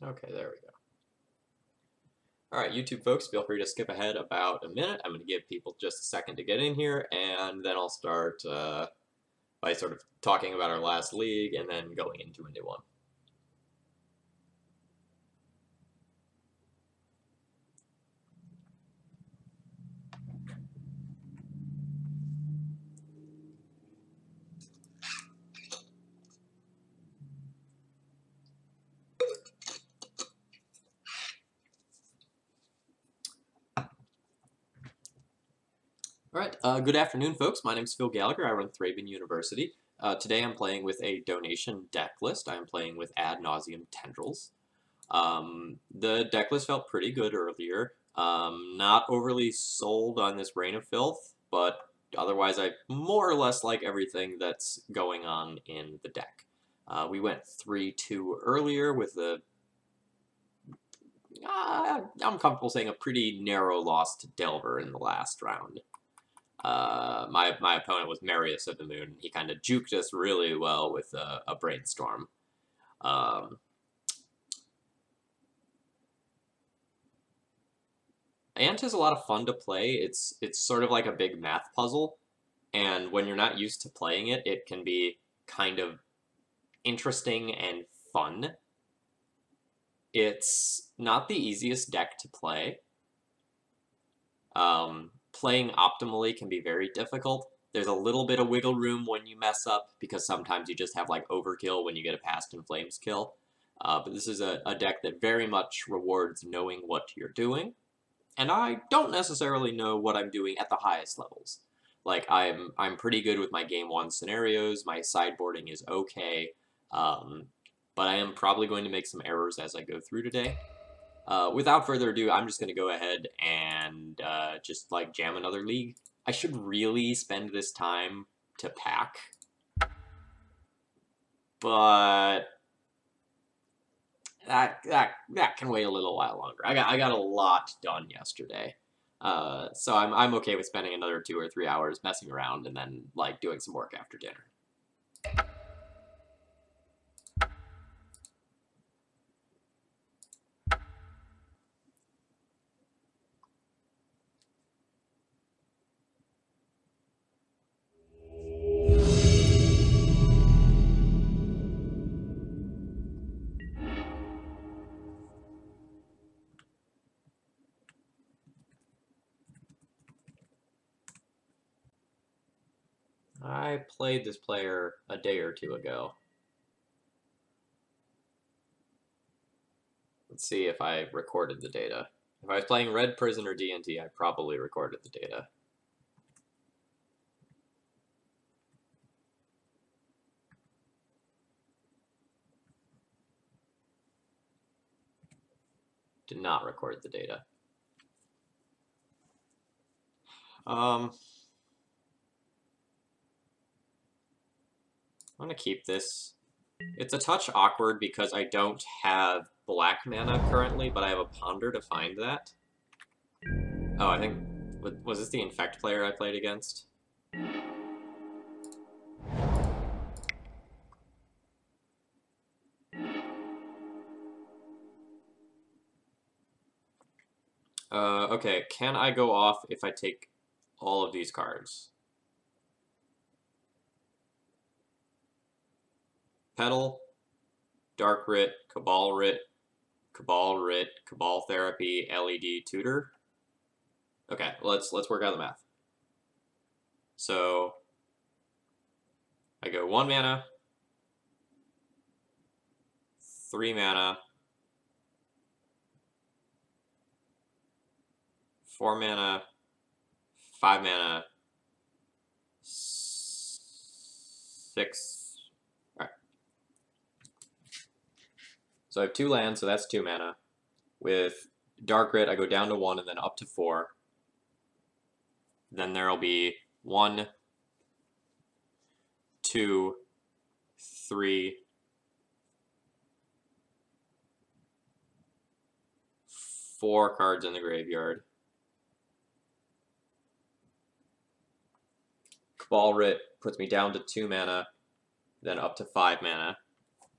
Okay, there we go. All right, YouTube folks, feel free to skip ahead about a minute. I'm going to give people just a second to get in here, and then I'll start by sort of talking about our last league and then going into a new one. All right, good afternoon, folks. My name is Phil Gallagher. I run ThrabenU University. Today I'm playing with a donation deck list. I'm playing with Ad Nauseam Tendrils. The deck list felt pretty good earlier. Not overly sold on this Reign of Filth, but otherwise I more or less like everything that's going on in the deck. We went 3-2 earlier with I'm comfortable saying a pretty narrow loss to Delver in the last round. My opponent was Marius of the Moon. He kind of juked us really well with a Brainstorm. Ant is a lot of fun to play. It's sort of like a big math puzzle, and when you're not used to playing it, it can be kind of interesting and fun. It's not the easiest deck to play. Playing optimally can be very difficult. There's a little bit of wiggle room when you mess up, because sometimes you just have like overkill when you get a Past in Flames kill. But this is a deck that very much rewards knowing what you're doing. And I don't necessarily know what I'm doing at the highest levels. Like, I'm pretty good with my game 1 scenarios, my sideboarding is okay, but I am probably going to make some errors as I go through today. Without further ado, I'm just going to go ahead and just, like, jam another league. I should really spend this time to pack, but that can wait a little while longer. I got a lot done yesterday, so I'm okay with spending another 2 or 3 hours messing around and then, like, doing some work after dinner. I played this player a day or two ago. Let's see if I recorded the data. If I was playing Red Prison or D&T, I probably recorded the data. Did not record the data. I'm going to keep this. It's a touch awkward because I don't have black mana currently, but I have a Ponder to find that. Oh, I think... Was this the Infect player I played against? Okay, can I go off if I take all of these cards? Petal, Dark Writ, Cabal Writ, Cabal Writ, Cabal Therapy, LED Tutor. Okay, let's work out the math. So I go 1 mana, 3 mana, 4 mana, 5 mana, 6. Alright. So I have 2 lands, so that's 2 mana. With Dark Writ, I go down to 1 and then up to 4. Then there'll be 1, 2, 3, 4 cards in the graveyard. Cabal Writ puts me down to 2 mana, then up to 5 mana,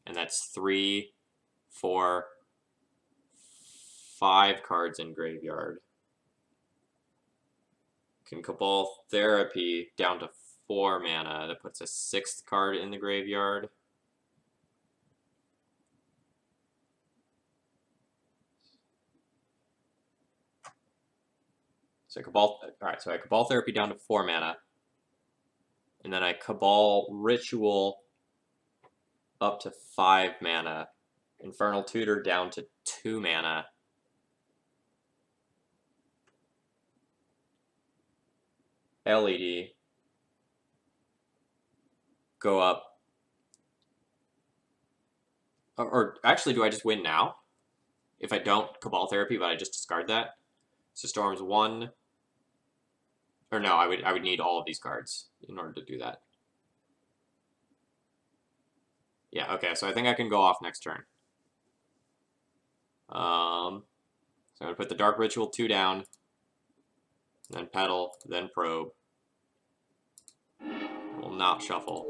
and that's 3, 4, 5 cards in graveyard. Can Cabal Therapy down to 4 mana. That puts a 6th card in the graveyard. So alright, so I Cabal Therapy down to 4 mana. And then I Cabal Ritual up to 5 mana. Infernal Tutor down to 2 mana. LED. Go up. Or actually, do I just win now? If I don't Cabal Therapy, but I just discard that? So Storm's 1. Or no, I would need all of these cards in order to do that. Yeah, okay, so I think I can go off next turn. So I'm going to put the Dark Ritual 2 down, then Petal, then Probe. I will not shuffle.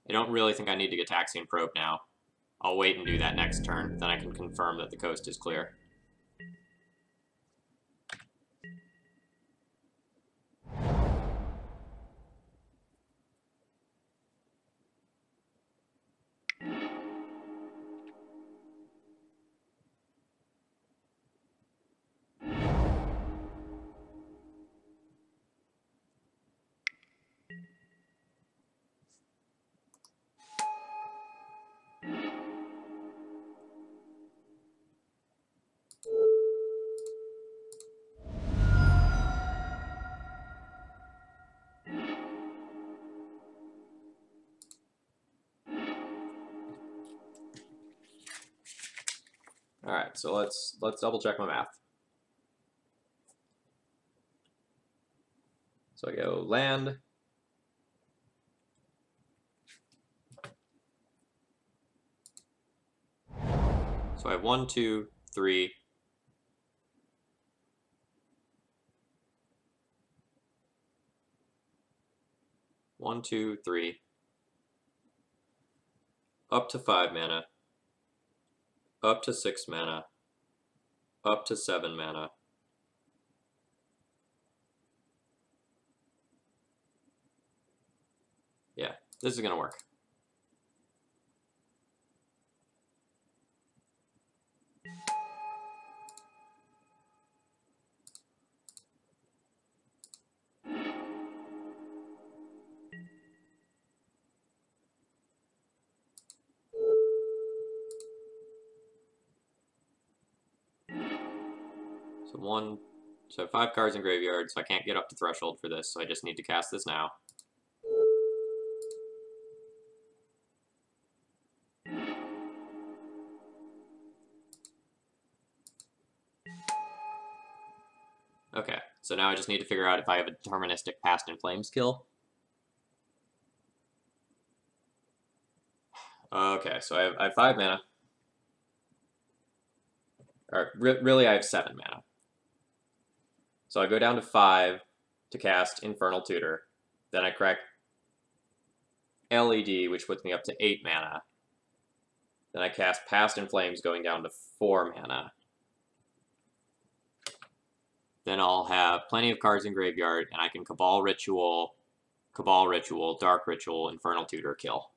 I don't really think I need to get Taxian Probe now. I'll wait and do that next turn, then I can confirm that the coast is clear. All right, so let's double check my math. So I go land. So I have 1, 2, 3. 1, 2, 3. Up to 5 mana. Up to 6 mana. Up to 7 mana. Yeah, this is gonna work. So 5 cards in graveyard, so I can't get up to threshold for this, so I just need to cast this now. Okay, so now I just need to figure out if I have a deterministic Past in Flames kill. Okay, so I have 5 mana. Or really, I have 7 mana. So I go down to 5 to cast Infernal Tutor. Then I crack LED, which puts me up to 8 mana. Then I cast Past in Flames, going down to 4 mana. Then I'll have plenty of cards in graveyard, and I can Cabal Ritual, Dark Ritual, Infernal Tutor, kill.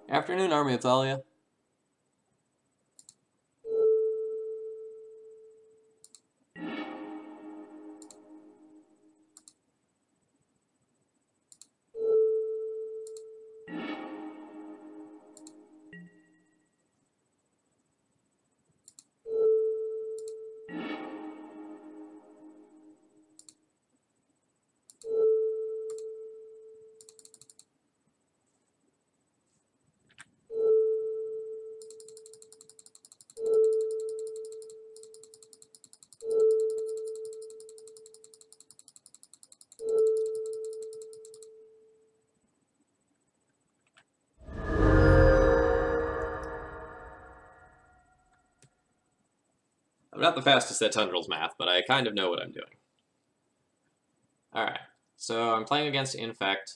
Afternoon, Army of Thalia. not the fastest at Tundrel's math, but I kind of know what I'm doing. Alright, so I'm playing against Infect.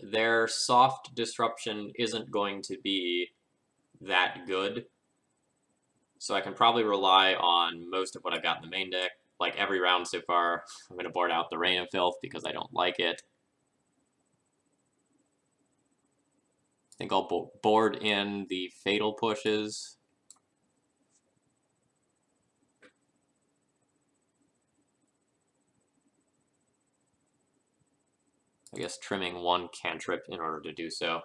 Their soft disruption isn't going to be that good, so I can probably rely on most of what I've got in the main deck. Like every round so far, I'm going to board out the Rain of Filth because I don't like it. I think I'll board in the Fatal Pushes. I guess trimming one cantrip in order to do so.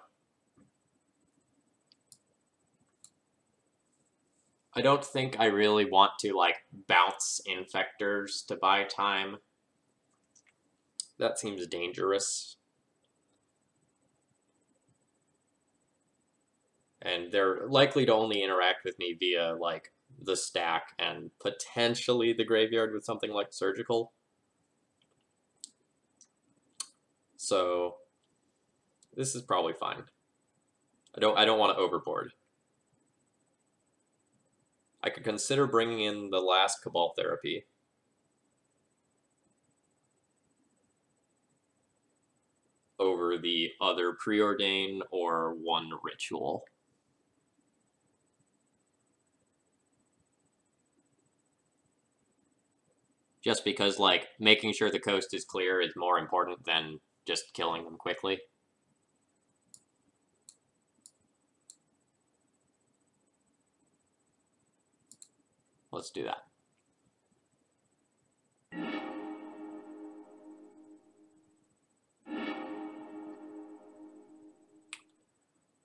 I don't think I really want to, like, bounce Infectors to buy time. That seems dangerous. And they're likely to only interact with me via, like, the stack and potentially the graveyard with something like Surgical. So this is probably fine. I don't want to overboard. I could consider bringing in the last Cabal Therapy. Over the other Preordain or one Ritual. Just because, like, making sure the coast is clear is more important than just killing them quickly. Let's do that.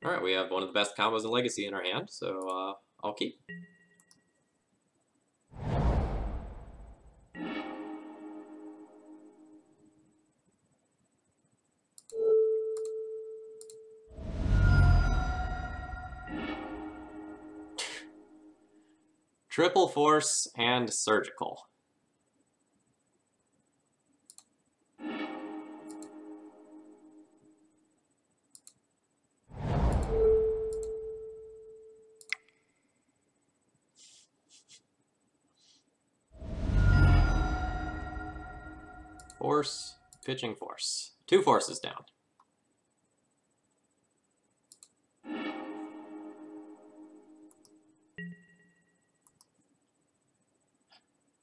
Alright, we have one of the best combos in Legacy in our hand, so I'll keep. Triple Force and Surgical. Force, pitching Force. 2 forces down.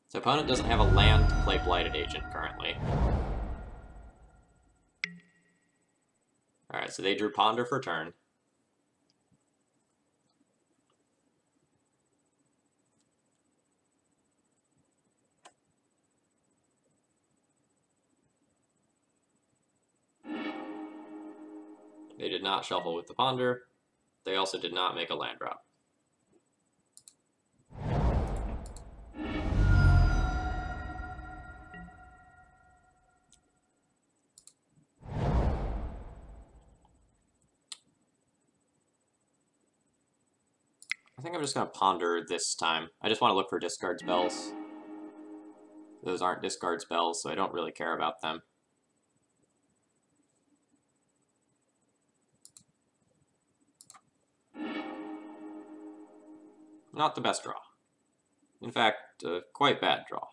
So opponent doesn't have a land to play Blighted Agent currently. Alright, so they drew Ponder for turn. They did not shuffle with the Ponder. They also did not make a land drop. I think I'm just going to Ponder this time. I just want to look for discard spells. Those aren't discard spells, so I don't really care about them. Not the best draw. In fact, quite bad draw.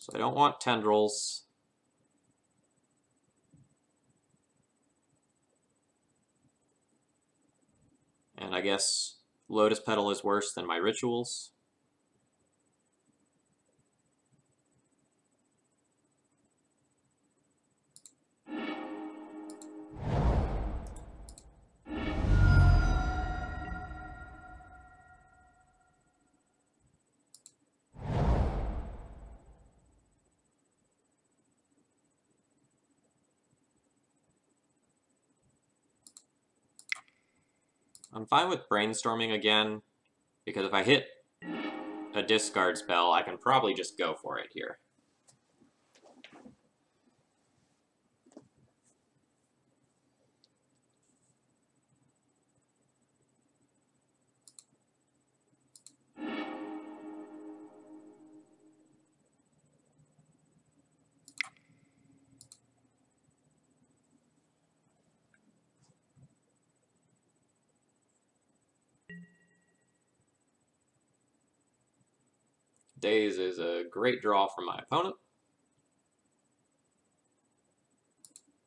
So I don't want Tendrils. And I guess Lotus Petal is worse than my Rituals. I'm fine with brainstorming again, because if I hit a discard spell, I can probably just go for it here. Daze is a great draw from my opponent.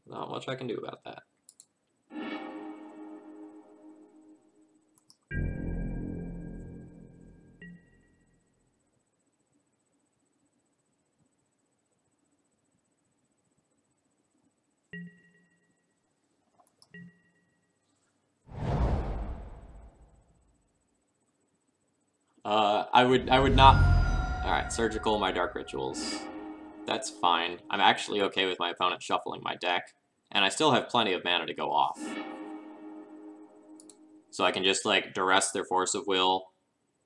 Not much I can do about that. I would not. All right, surgical my dark rituals. That's fine. I'm actually okay with my opponent shuffling my deck, and I still have plenty of mana to go off. So I can just like duress their force of will,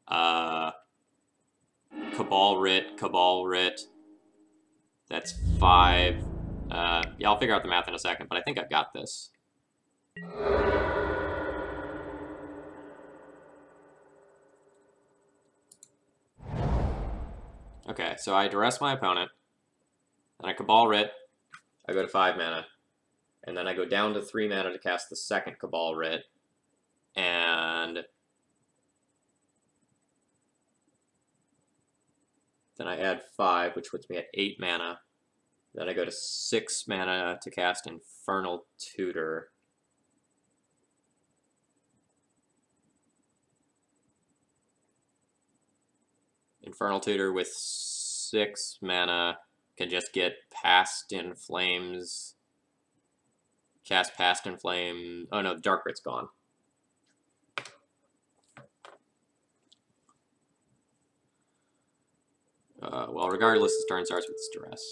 Cabal Writ. That's 5. Yeah, I'll figure out the math in a second, but I think I've got this. Okay, so I duress my opponent, then I Cabal Writ, I go to 5 mana, and then I go down to 3 mana to cast the second Cabal Writ, and then I add 5, which puts me at 8 mana. Then I go to 6 mana to cast Infernal Tutor. Infernal Tutor with 6 mana can just get Past in Flames. Cast Past in Flame. Oh no, the Dark Writ's gone. Well, regardless, this turn starts with Stress.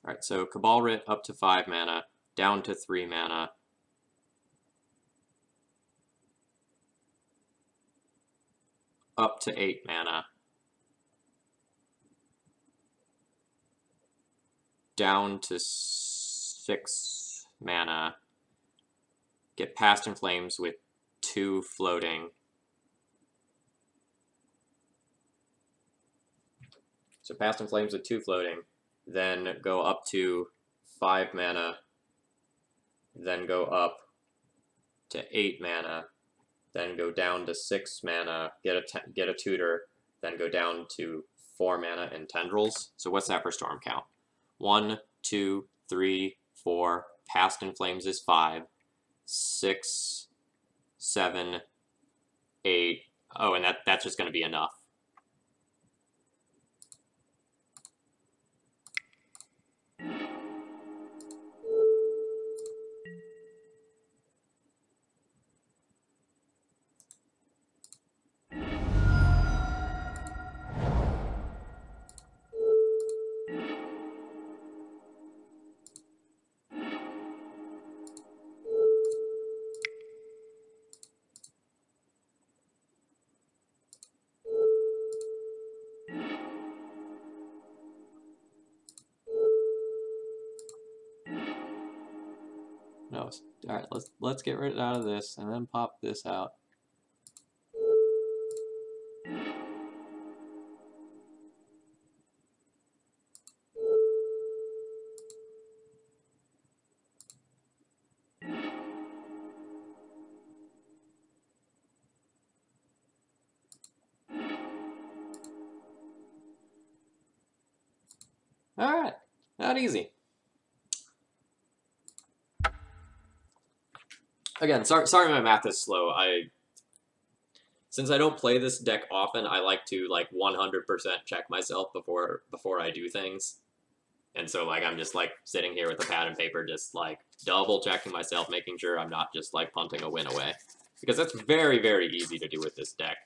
Alright, so Cabal Writ up to 5 mana, down to 3 mana. Up to 8 mana. Down to 6 mana. Get Past in Flames with 2 floating. So Past in Flames with 2 floating. Then go up to 5 mana. Then go up to 8 mana. Then go down to 6 mana, get a tutor, then go down to 4 mana and Tendrils. So what's that for Storm count? 1, 2, 3, 4. Past in Flames is 5. 6, 7, 8. Oh, and that's just going to be enough. No, all right. Let's get rid out of this and then pop this out. All right, not easy. Again, sorry my math is slow. Since I don't play this deck often, I like to like 100% check myself before I do things. And so like I'm just like sitting here with a pad and paper just like double checking myself, making sure I'm not just like punting a win away. Because that's very, very easy to do with this deck.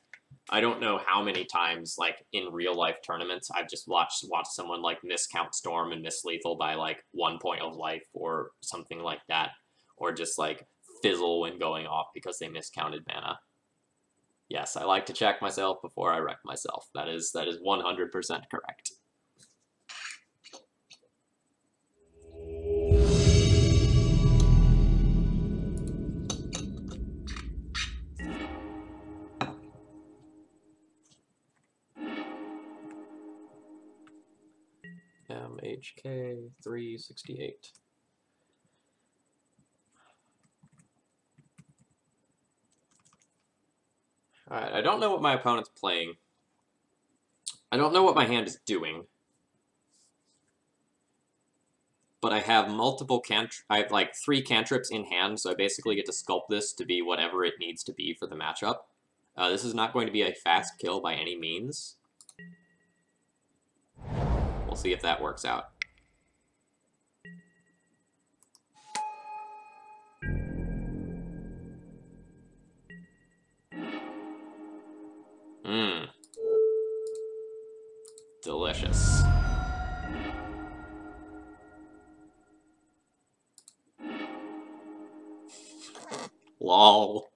I don't know how many times, like, in real-life tournaments, I've just watched someone, like, miscount Storm and miss lethal by, like, 1 point of life or something like that. Or just, like, fizzle when going off because they miscounted mana. Yes, I like to check myself before I wreck myself. That is 100% correct. MHK 368. Alright, I don't know what my opponent's playing. I don't know what my hand is doing. But I have multiple I have like 3 cantrips in hand, so I basically get to sculpt this to be whatever it needs to be for the matchup. This is not going to be a fast kill by any means. We'll see if that works out. Mmm. Delicious. Lol.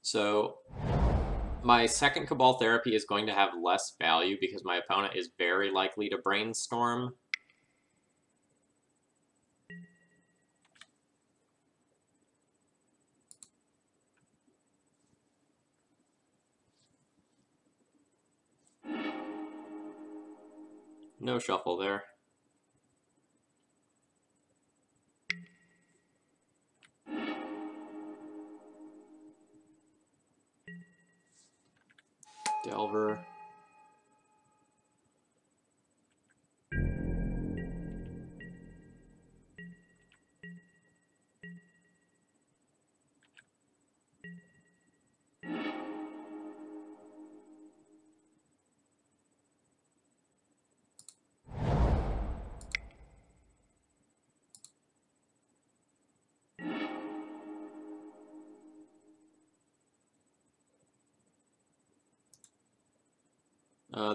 So, my second Cabal Therapy is going to have less value because my opponent is very likely to Brainstorm. No shuffle there. Delver.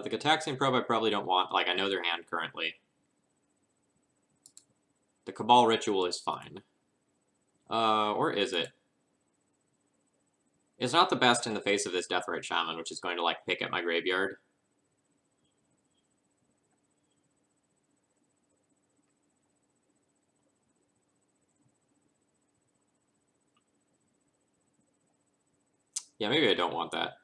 The Gataxian Probe I probably don't want. Like, I know their hand currently. The Cabal Ritual is fine. Or is it? It's not the best in the face of this Deathrite Shaman, which is going to, like, pick at my graveyard. Yeah, maybe I don't want that.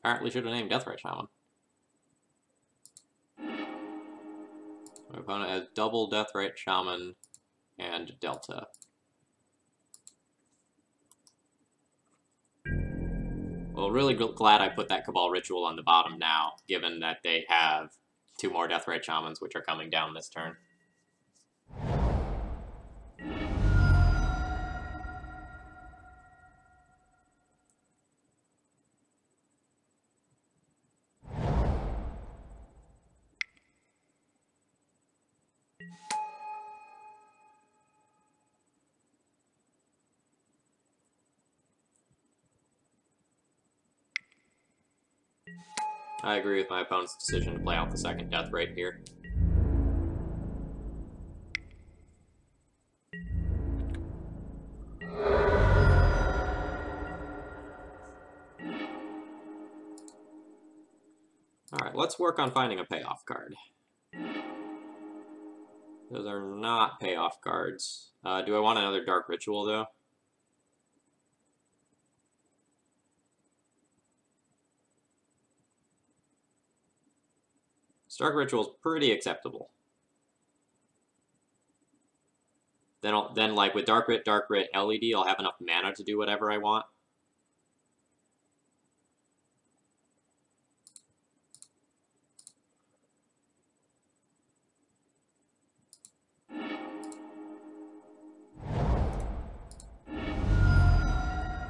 Apparently should have named Deathrite Shaman. My opponent has double Deathrite Shaman and Delta. Well, really glad I put that Cabal Ritual on the bottom now, given that they have 2 more Deathrite Shamans, which are coming down this turn. I agree with my opponent's decision to play out the second Deathrite here. Alright, let's work on finding a payoff card. Those are not payoff cards. Do I want another Dark Ritual, though? Dark Ritual's pretty acceptable. Then like with Dark Rit, LED, I'll have enough mana to do whatever I want.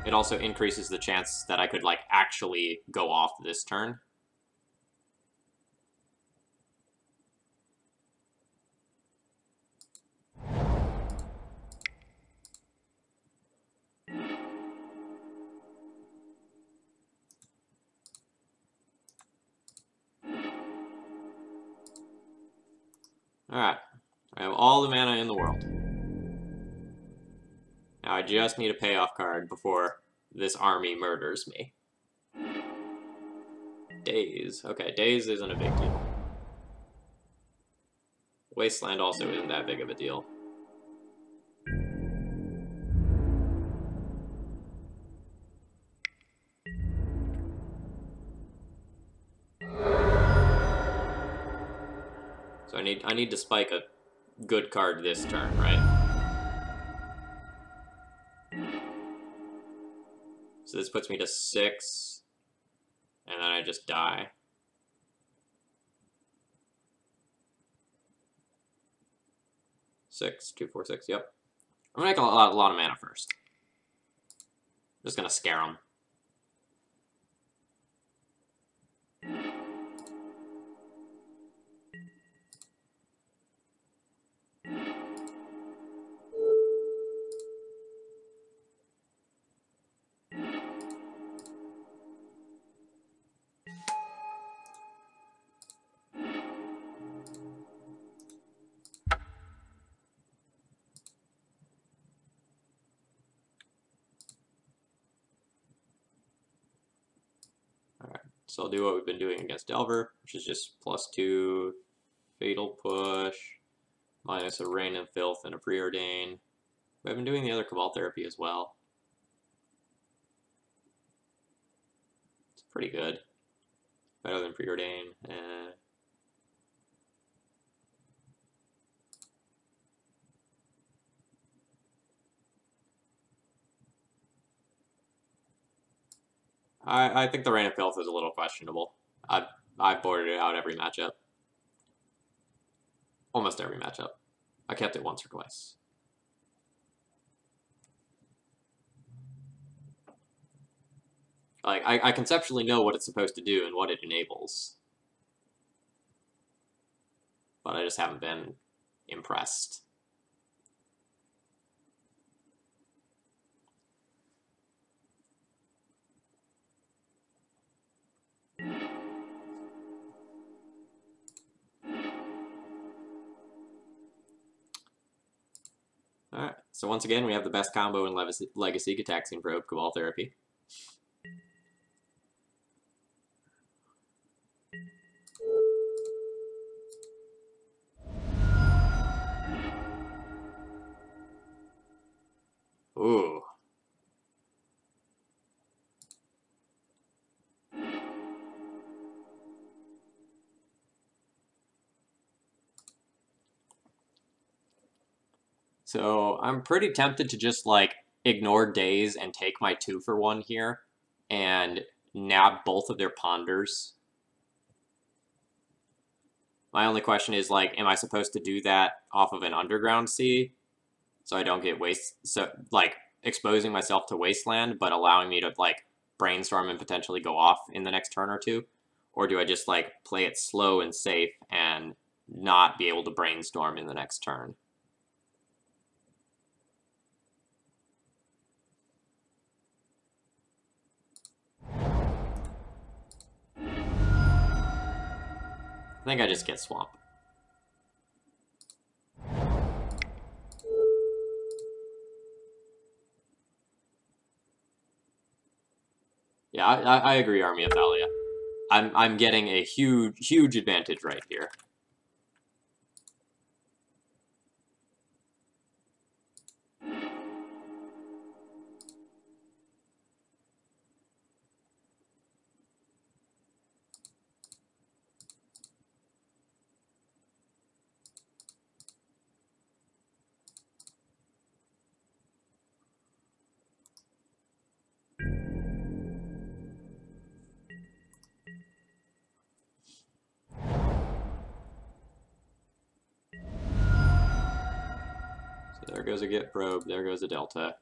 It also increases the chance that I could like actually go off this turn. Alright, I have all the mana in the world. Now I just need a payoff card before this army murders me. Daze. Okay, Daze isn't a big deal. Wasteland also isn't that big of a deal. So I need to spike a good card this turn, right? So this puts me to 6, and then I just die. 6, 2, 4, 6, yep. I'm gonna make a lot of mana first. Just gonna scare them. Alright, so I'll do what we've been doing against Delver, which is just +2, Fatal Push, minus a Rain and Filth and a Preordain. I've been doing the other Cabal Therapy as well. It's pretty good. Better than Preordain. I think the Rain and Filth is a little questionable. I've boarded it out every matchup. Almost every matchup. I kept it once or twice. Like, I conceptually know what it's supposed to do and what it enables. But I just haven't been impressed. Alright, so once again, we have the best combo in Legacy, Gitaxian Probe, Cabal Therapy. Ooh. So I'm pretty tempted to just like ignore Daze and take my 2-for-1 here and nab both of their Ponders. My only question is like, am I supposed to do that off of an Underground Sea? So I don't get exposing myself to Wasteland, but allowing me to like brainstorm and potentially go off in the next turn or two? Or do I just like play it slow and safe and not be able to brainstorm in the next turn? I think I just get Swamp. Yeah, I agree, Army of Thalia. I'm getting a huge advantage right here. So there goes a get probe, there goes a delta.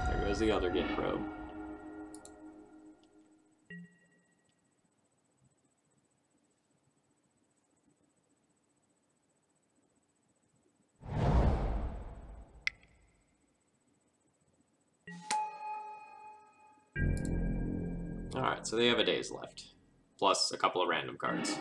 There goes the other get probe. Alright, so they have a days left. Plus a couple of random cards.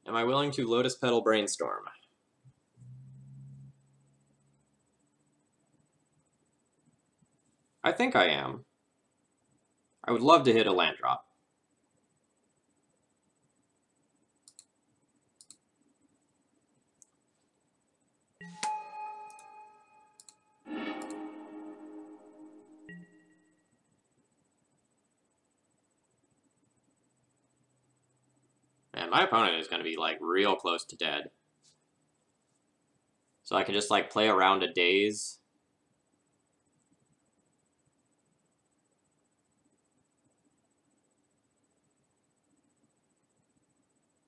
Am I willing to Lotus Petal Brainstorm? I think I am. I would love to hit a land drop. Man, my opponent is going to be, like, real close to dead. So I can just, like, play around a daze.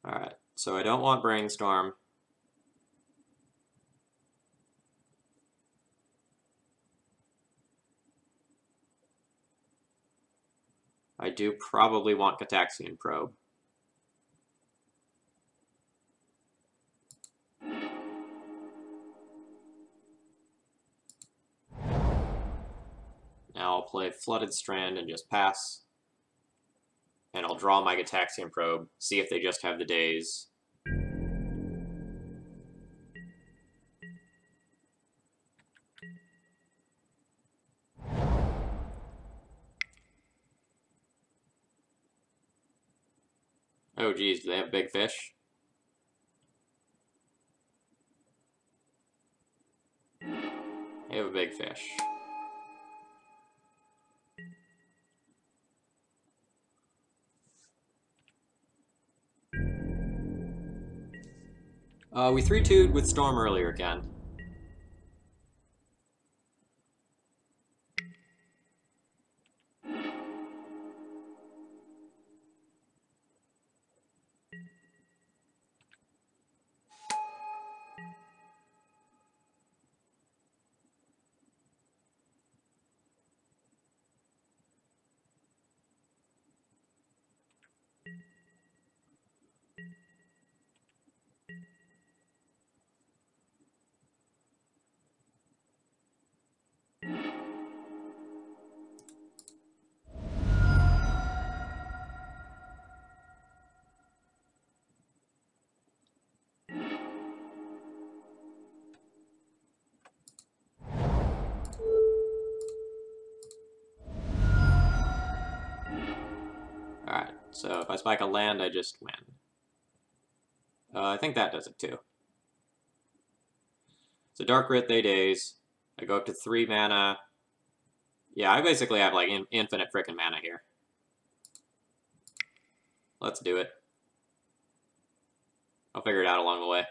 Alright, so I don't want Brainstorm. I do probably want Cataxian Probe. Now I'll play Flooded Strand and just pass. And I'll draw my Gataxian Probe, see if they just have the daze. Oh geez, do they have big fish? They have a big fish. We 3-2'd with Storm earlier again. Alright, so if I spike a land, I just win. I think that does it too. So Dark Writ, they daze. I go up to 3 mana. Yeah, I basically have like infinite frickin' mana here. Let's do it. I'll figure it out along the way.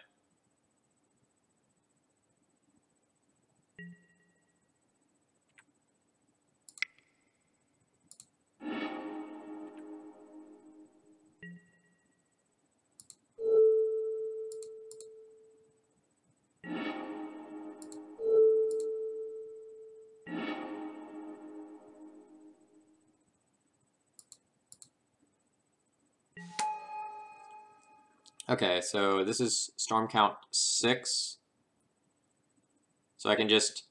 Okay, so this is Storm Count 6. So I can just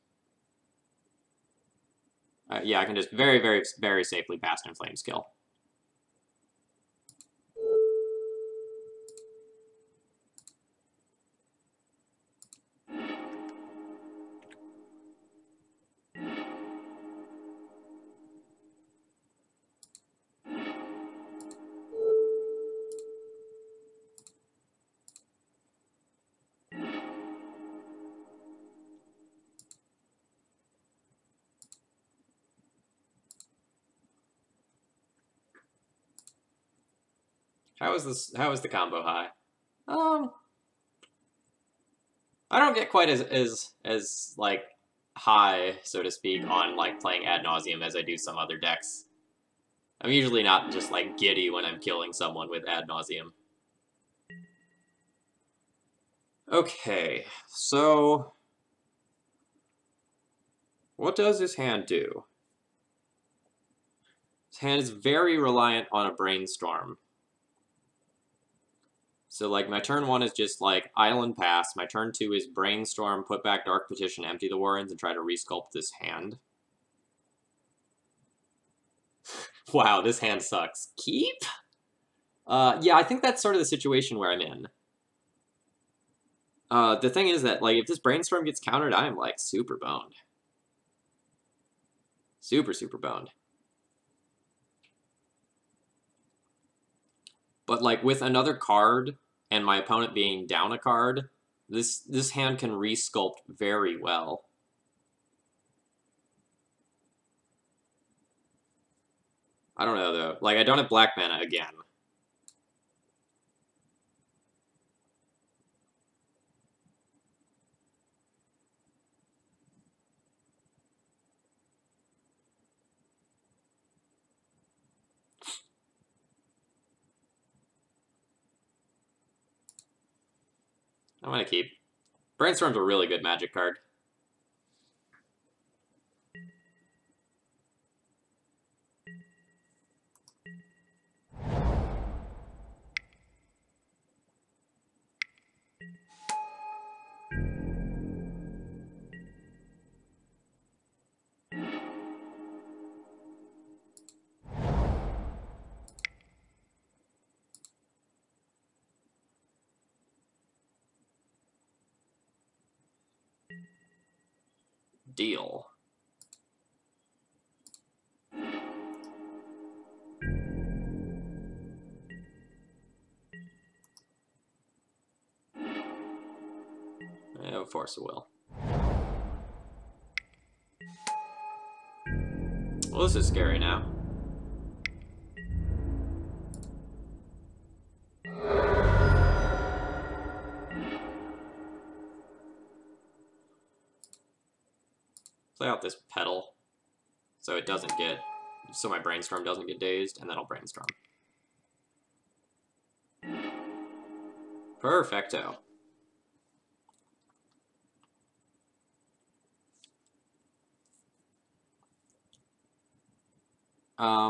Yeah, I can just very, very, very safely Past in Flames kill. How is this? How is the combo high? I don't get quite as like high, so to speak, on like playing Ad Nauseam as I do some other decks. I'm usually not just like giddy when I'm killing someone with Ad Nauseam. Okay, so what does his hand do? His hand is very reliant on a Brainstorm. So, like, my turn 1 is just, like, Island Pass. My turn 2 is Brainstorm, put back Dark Petition, empty the Warrens, and try to resculpt this hand. Wow, this hand sucks. Keep? Yeah, I think that's sort of the situation where I'm in. The thing is that, like, if this Brainstorm gets countered, I am, like, super boned. Super, super boned. But, like, with another card, and my opponent being down a card, this hand can resculpt very well. I don't know, though. Like, I don't have black mana again. I'm gonna keep. Brainstorm's a really good Magic card. Deal. Force of Will. Well, this is scary now. Play out this Petal, so it doesn't get, so my Brainstorm doesn't get dazed, and then I'll Brainstorm. Perfecto.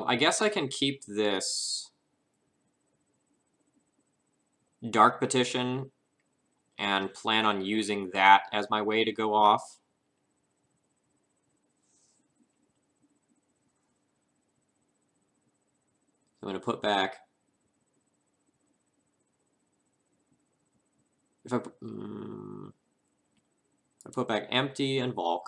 I guess I can keep this Dark Petition and plan on using that as my way to go off. I'm going to put back... If I put back Empty and Volk.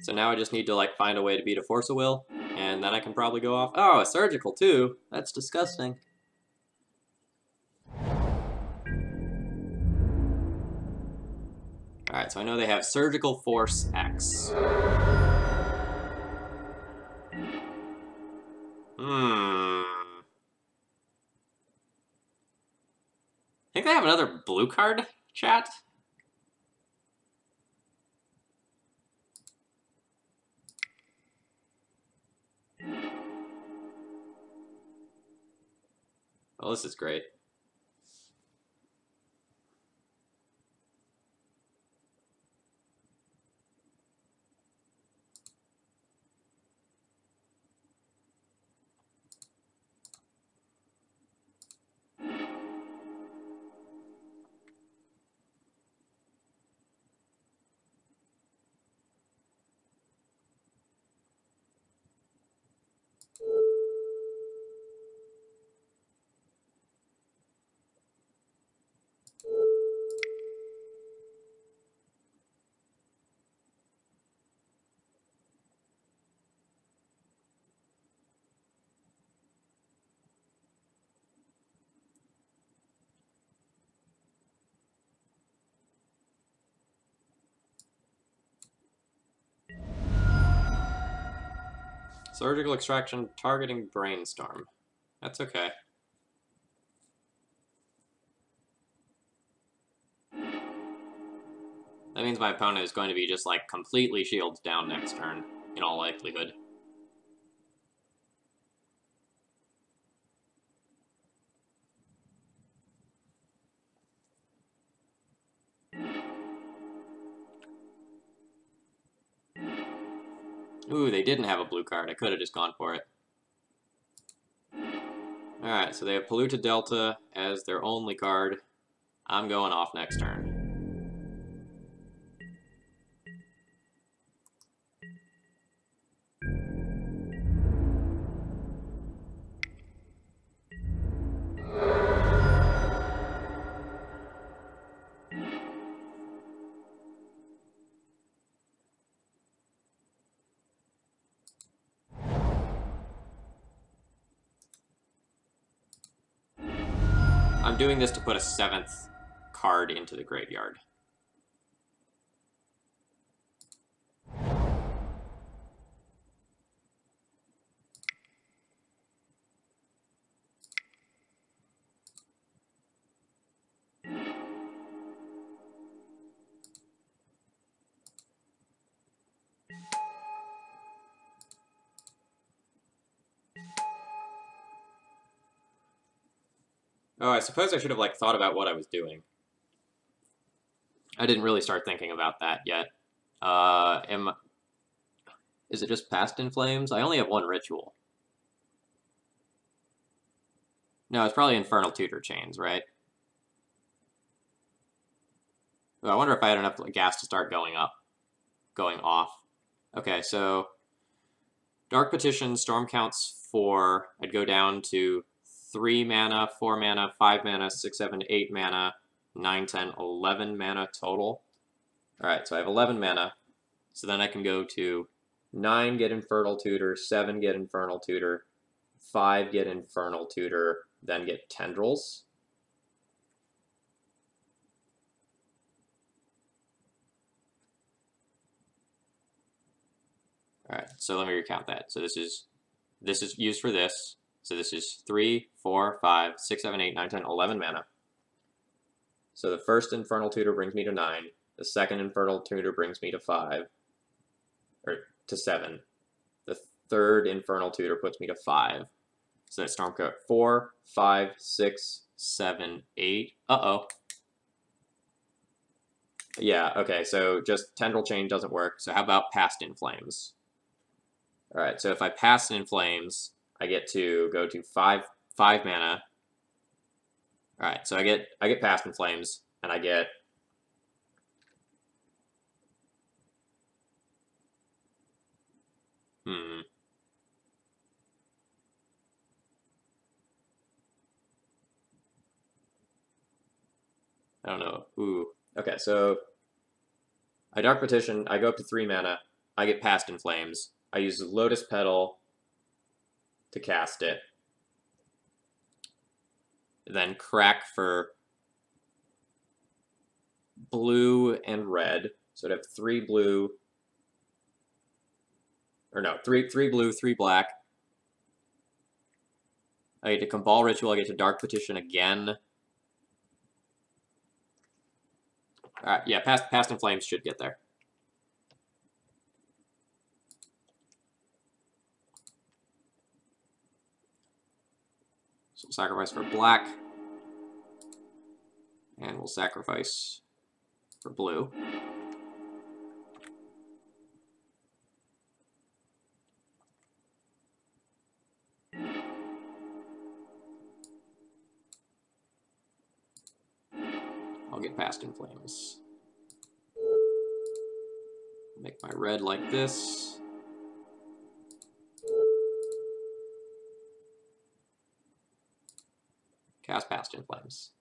So now I just need to, like, find a way to beat a Force of Will, and then I can probably go off. Oh, a Surgical, too. That's disgusting. Alright, so I know they have Surgical Force X. I think they have another blue card, chat? Well, this is great. Surgical extraction targeting brainstorm. That's okay. That means my opponent is going to be just like completely shields down next turn, in all likelihood. Ooh, they didn't have a blue card. I could have just gone for it. Alright, so they have Polluted Delta as their only card. I'm going off next turn. I'm doing this to put a 7th card into the graveyard. Oh, I suppose I should have like thought about what I was doing. I didn't really start thinking about that yet. Is it just Past in Flames? I only have one ritual. No, it's probably Infernal Tutor Chains, right? Oh, I wonder if I had enough gas to start going off. Okay, so Dark Petition, Storm counts 4. I'd go down to 3 mana, 4 mana, 5 mana, 6, 7, 8 mana, 9, 10, 11 mana total. Alright, so I have 11 mana. So then I can go to 9, get Infernal Tutor, 7, get Infernal Tutor, 5, get Infernal Tutor, then get Tendrils. Alright, so let me recount that. So this is used for this. So this is 3, 4, 5, 6, 7, 8, 9, 10, 11 mana. So the first Infernal Tutor brings me to 9. The second Infernal Tutor brings me to 5. Or to 7. The third Infernal Tutor puts me to 5. So that's Stormcoat 4, 5, 6, 7, 8. Uh-oh. Yeah, okay, so just Tendril Chain doesn't work. So how about Past in Flames? Alright, so if I Pass in Flames, I get to go to 5 mana. Alright, so I get Past in Flames, and I get I don't know. Ooh. Okay, so I Dark Petition, I go up to 3 mana, I get Past in Flames. I use Lotus Petal to cast it. Then crack for blue and red. So I'd have 3 blue. Or no, 3 blue, 3 black. I get to Cabal Ritual, I get to Dark Petition again. Alright, yeah, Past in Flames should get there. So we'll sacrifice for black. And we'll sacrifice for blue. I'll get past in flames. Make my red like this. Cast past in flames.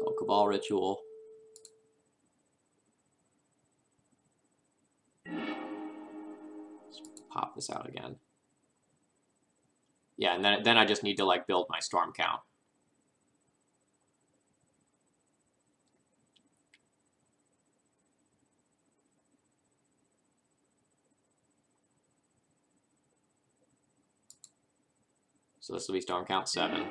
So Cabal Ritual. Let's pop this out again. Yeah, and then I just need to like build my storm count. So this will be storm count 7.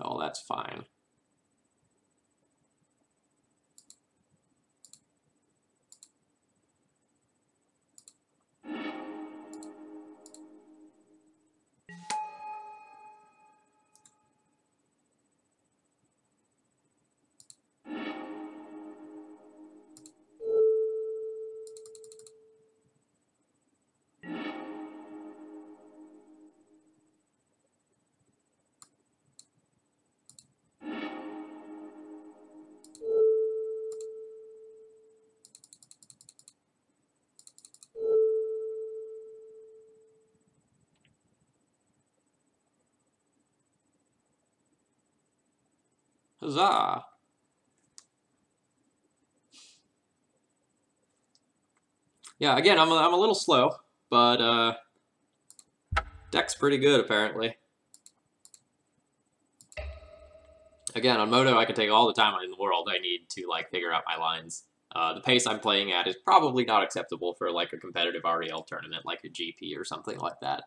Oh, that's fine. Huzzah! Yeah, again, I'm a little slow, but deck's pretty good apparently. Again, on Moto, I can take all the time in the world I need to like figure out my lines. The pace I'm playing at is probably not acceptable for like a competitive REL tournament, like a GP or something like that.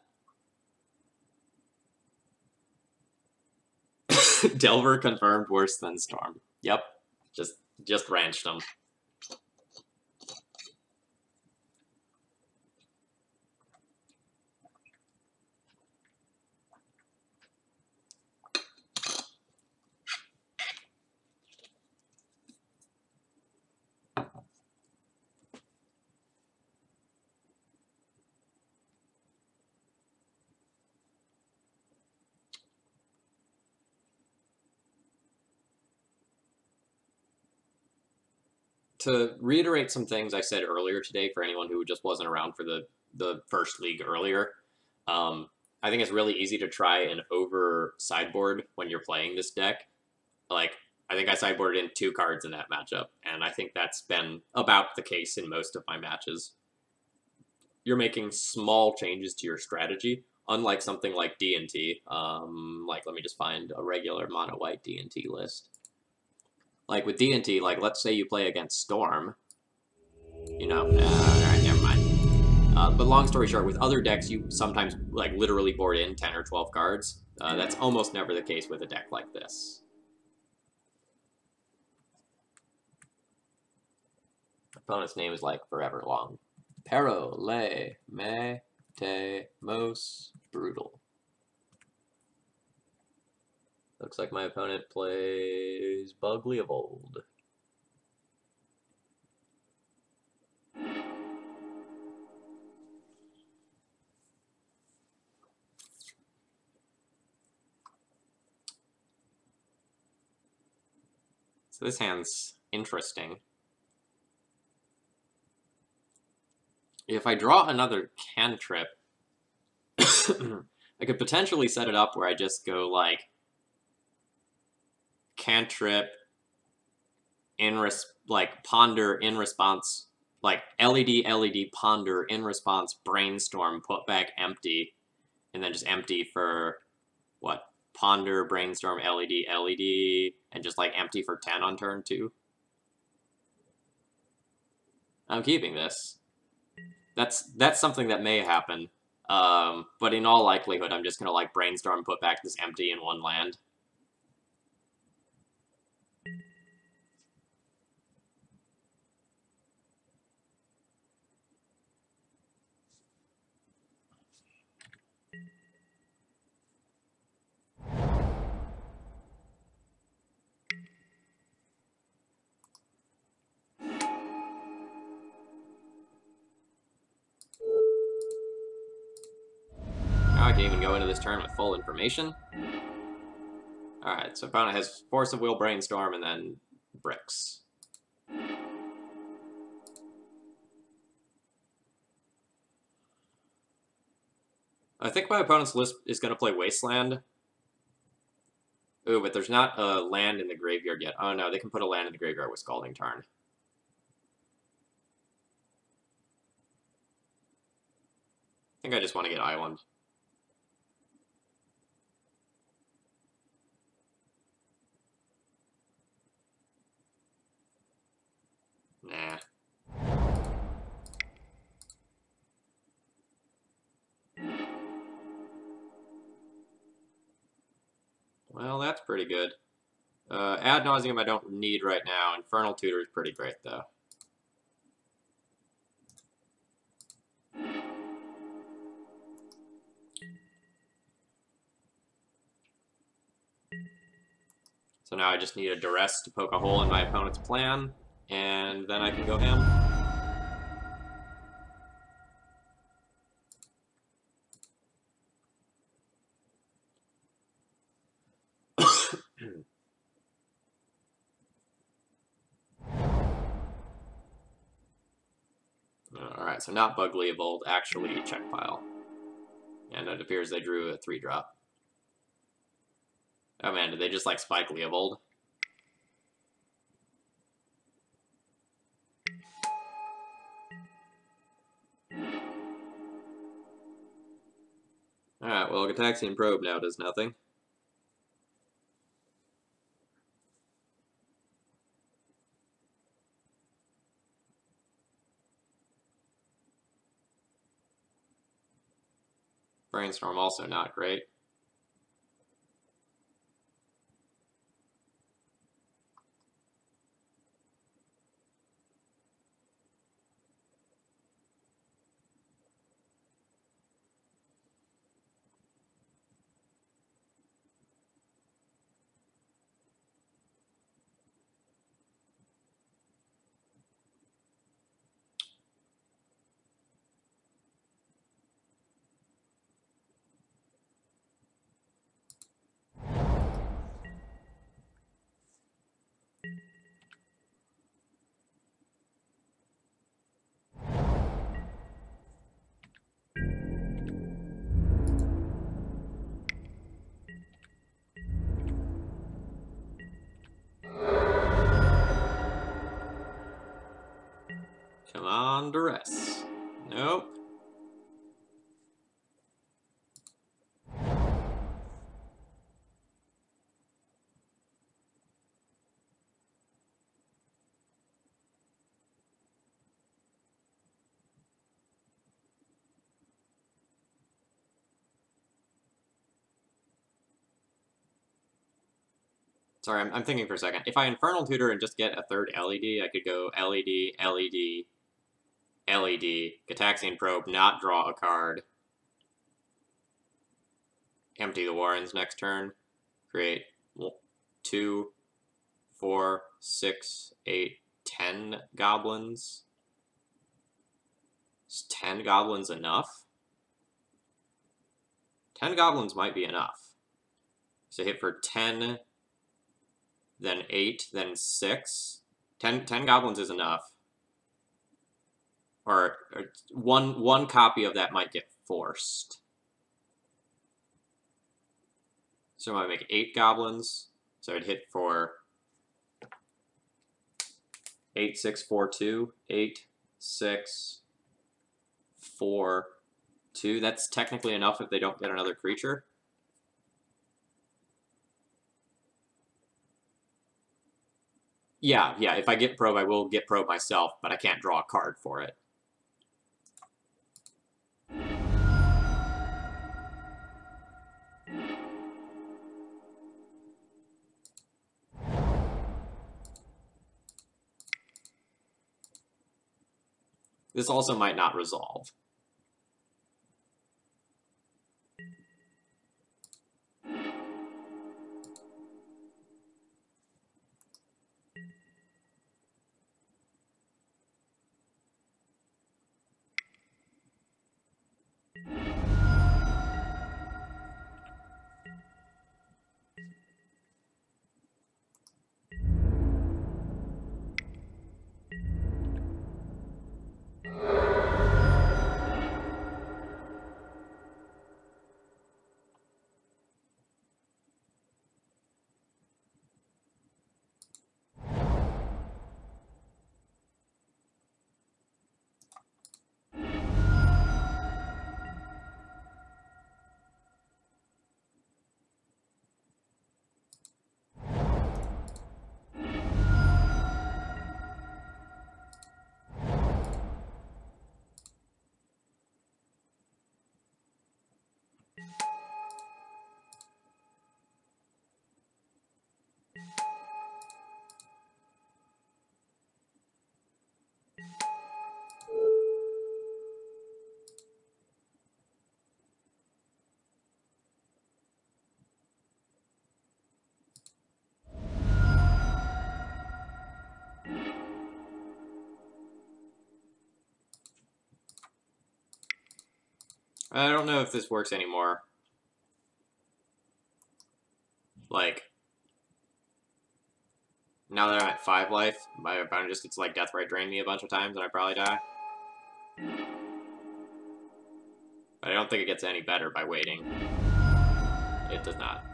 Delver confirmed worse than Storm. Yep, just ranched him. To reiterate some things I said earlier today for anyone who just wasn't around for the first league earlier, I think it's really easy to try and over sideboard when you're playing this deck. Like, I think I sideboarded in 2 cards in that matchup, and I think that's been about the case in most of my matches. You're making small changes to your strategy, unlike something like D&T. Like, let me just find a regular mono-white D&T list. Like with D&T, like let's say you play against Storm, you know, alright, never mind. But long story short, with other decks, you sometimes like literally board in 10 or 12 cards. That's almost never the case with a deck like this. Opponent's name is like forever long. Pero, le, me, te, mos, brutal. Looks like my opponent plays Bugly of Old. So this hand's interesting. If I draw another cantrip, I could potentially set it up where I just go like cantrip ponder in response, like LED ponder in response brainstorm put back empty, and then just empty for what, ponder brainstorm LED and just like empty for 10 on turn 2. I'm keeping this. That's something that may happen. But in all likelihood, I'm just gonna like brainstorm put back this empty in 1 land. can even go into this turn with full information. Alright, so opponent has Force of Will, Brainstorm, and then Bricks. I think my opponent's list is going to play Wasteland. Ooh, but there's not a land in the graveyard yet. Oh no, they can put a land in the graveyard with Scalding Tarn. I think I just want to get Island. Nah. Well, that's pretty good. Ad nauseum I don't need right now. Infernal Tutor is pretty great, though. So now I just need a Duress to poke a hole in my opponent's plan, and then I can go ham. Alright, so not Bug Leovold, actually check pile. And it appears they drew a 3-drop. Oh man, did they just like Spike Leovold? Alright, well, Gataxian Probe now does nothing. Brainstorm also not great. Come on, Duress. Nope. Sorry, I'm thinking for a second. If I Infernal Tutor and just get a third LED, I could go LED, LED, LED, Gataxian Probe, not draw a card, empty the Warrens next turn, create 2, 4, 6, 8, 10 goblins. Is 10 goblins enough? 10 goblins might be enough. So hit for 10, then 8, then 6. 10 goblins is enough. Or one copy of that might get forced. So I might make 8 goblins. So I'd hit for 8, 6, 4, 2. 8, 6, 4, 2. That's technically enough if they don't get another creature. Yeah, if I get probe, I will get probe myself, but I can't draw a card for it. This also might not resolve. I don't know if this works anymore. Like, now that I'm at 5 life, my opponent just gets like Death Ray drain me a bunch of times and I probably die. But I don't think it gets any better by waiting. It does not.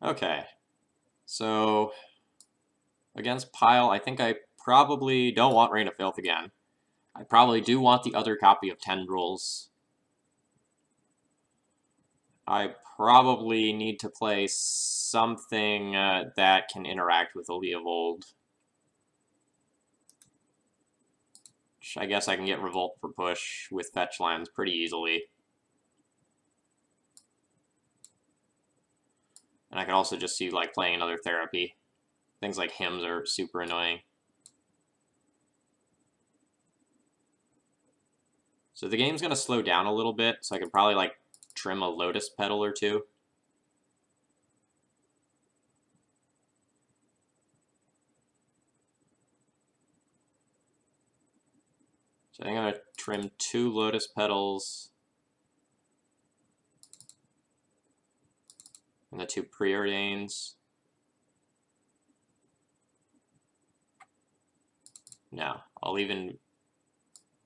Okay. So, against Pile, I think I probably don't want Reign of Filth again. I probably do want the other copy of Tendrils. I probably need to play something that can interact with Olia of Old. Which I guess I can get Revolt for push with fetch lands pretty easily. And I could also just see like playing another Therapy. Things like Hymns are super annoying. So the game's going to slow down a little bit, so I can probably like trim a Lotus Petal or two. So I'm going to trim 2 Lotus Petals. And the 2 Preordains. No, I'll even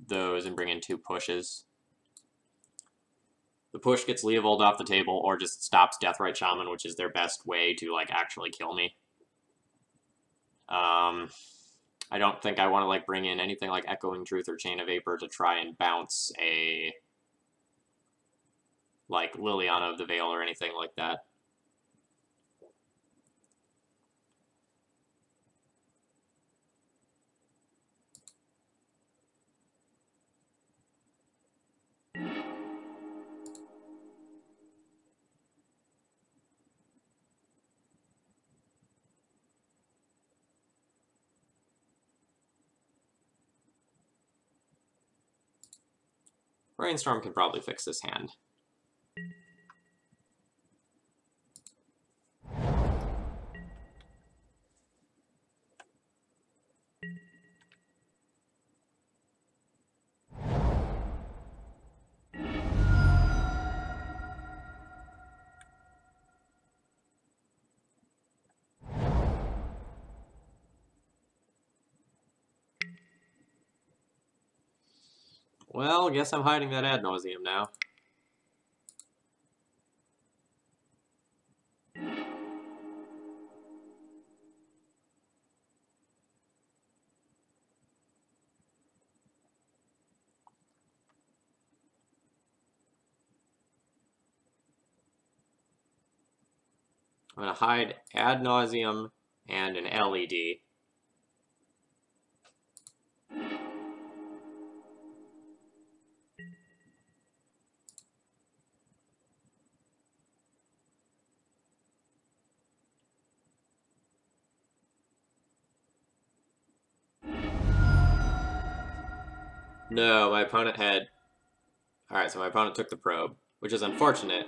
those and bring in 2 pushes. The push gets Leovold off the table or just stops Deathrite Shaman, which is their best way to like actually kill me. I don't think I want to like bring in anything like Echoing Truth or Chain of Vapor to try and bounce a like Liliana of the Veil or anything like that. Brainstorm can probably fix this hand. Well, I guess I'm hiding that ad nauseum now. I'm going to hide ad nauseum and an LED. No, my opponent had... Alright, so my opponent took the probe, which is unfortunate.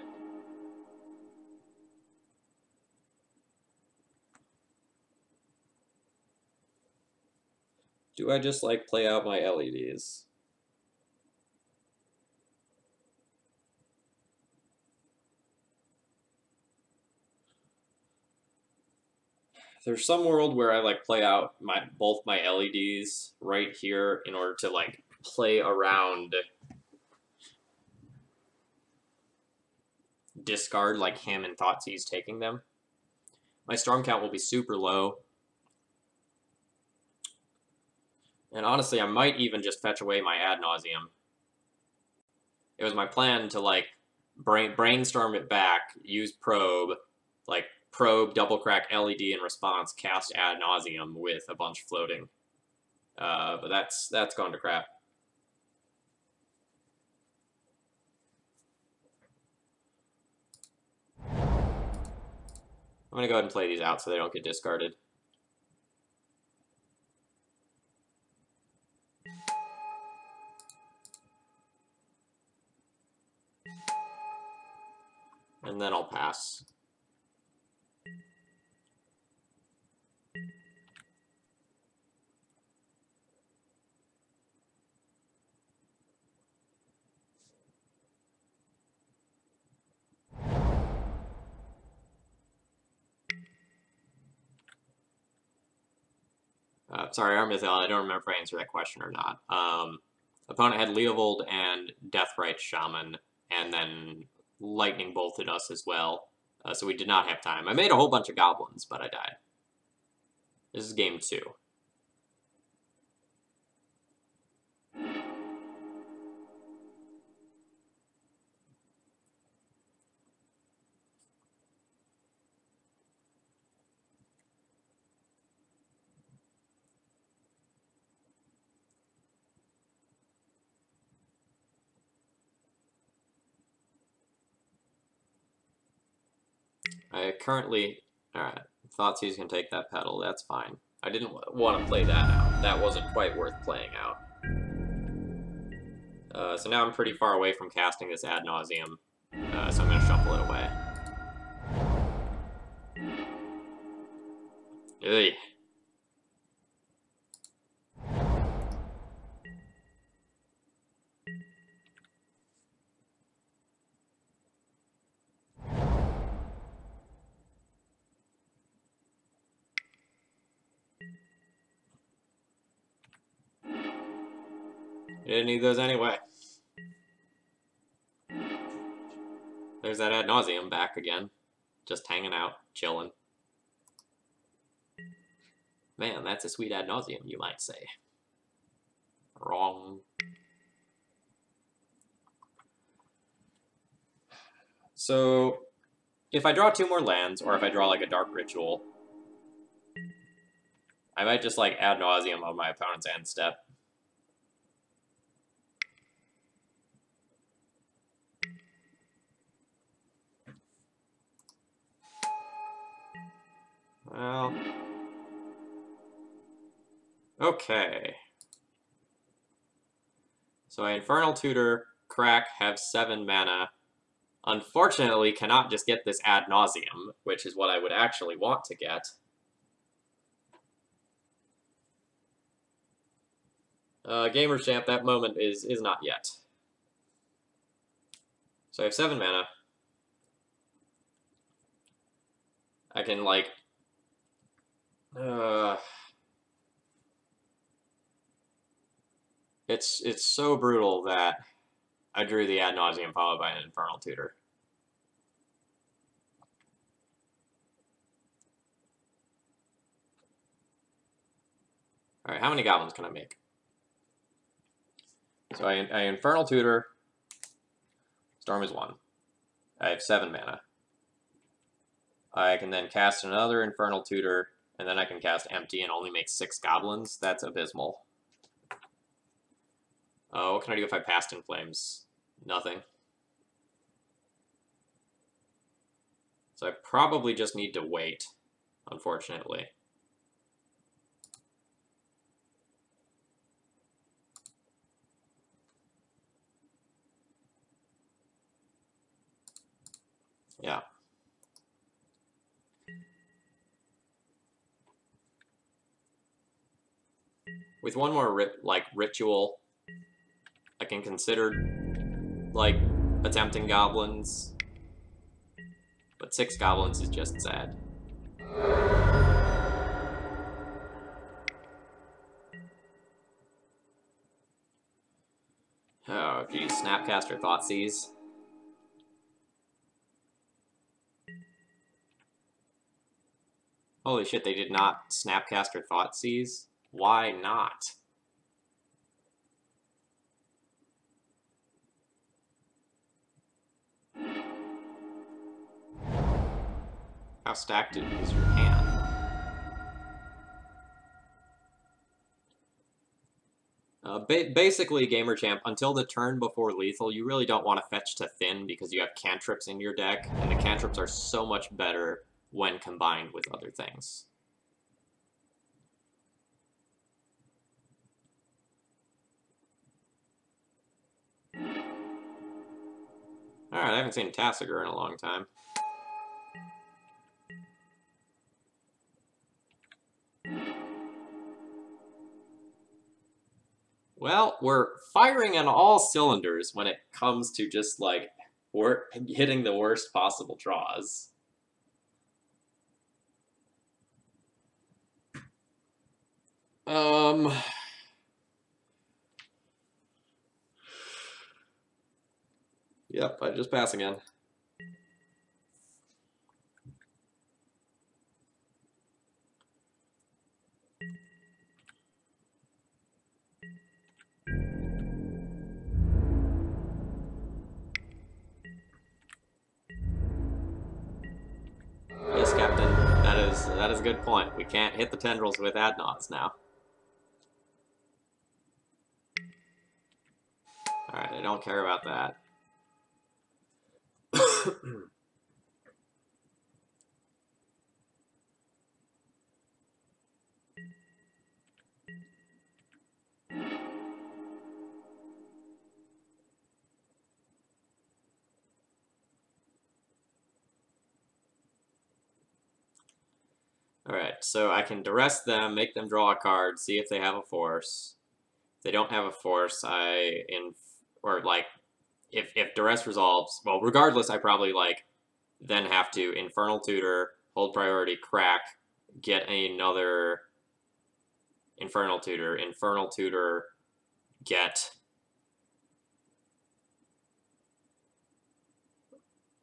Do I just, like, play out my LEDs? There's some world where I, like, play out both my LEDs right here in order to, like, play around discard like him and Thoughtseize taking them. My storm count will be super low. And honestly, I might even just fetch away my ad nauseum. It was my plan to like brainstorm it back, use probe, like probe, double crack, LED in response, cast ad nauseum with a bunch floating. But that's gone to crap. I'm gonna go ahead and play these out so they don't get discarded. And then I'll pass. Sorry, Armithil, I don't remember if I answered that question or not. Opponent had Leovold and Deathrite Shaman, and then Lightning bolted us as well. So we did not have time. I made a whole bunch of goblins, but I died. This is game 2. I currently... Alright, Thoughtseize can take that pedal, that's fine. I didn't want to play that out. That wasn't quite worth playing out. So now I'm pretty far away from casting this ad nauseum, so I'm going to shuffle it away. Ugh. Didn't need those anyway. There's that ad nauseum back again. Just hanging out, chilling. Man, that's a sweet ad nauseum, you might say. Wrong. So, if I draw 2 more lands, or if I draw like a Dark Ritual, I might just like ad nauseum on my opponent's end step. Well, okay. So I Infernal Tutor, crack, have 7 mana. Unfortunately, cannot just get this ad nauseum, which is what I would actually want to get. Gamer Champ, that moment is not yet. So I have 7 mana. I can, like... It's so brutal that I drew the ad nauseum followed by an Infernal Tutor. Alright, how many goblins can I make? So I Infernal Tutor. Storm is 1. I have 7 mana. I can then cast another Infernal Tutor, and then I can cast Empty and only make 6 goblins. That's abysmal. What can I do if I passed in Flames? Nothing. So I probably just need to wait, unfortunately. Yeah. With one more ritual, I can consider like attempting goblins, but 6 goblins is just sad. Oh geez, Snapcaster Thoughtseize. Holy shit, they did not Snapcaster Thoughtseize? Why not? How stacked is your hand? Basically, Gamer Champ, until the turn before lethal, you really don't want to fetch to thin because you have cantrips in your deck, and the cantrips are so much better when combined with other things. Alright, I haven't seen Tassiger in a long time. Well, we're firing on all cylinders when it comes to just, like, hitting the worst possible draws. Yep, I just pass again. Yes, Captain. That is a good point. We can't hit the tendrils with Adnaughts now. Alright, I don't care about that. Alright, so I can duress them, make them draw a card, see if they have a force. If they don't have a force, if duress resolves, well, regardless, I probably, like, then have to Infernal Tutor, hold priority, crack, get another Infernal Tutor, get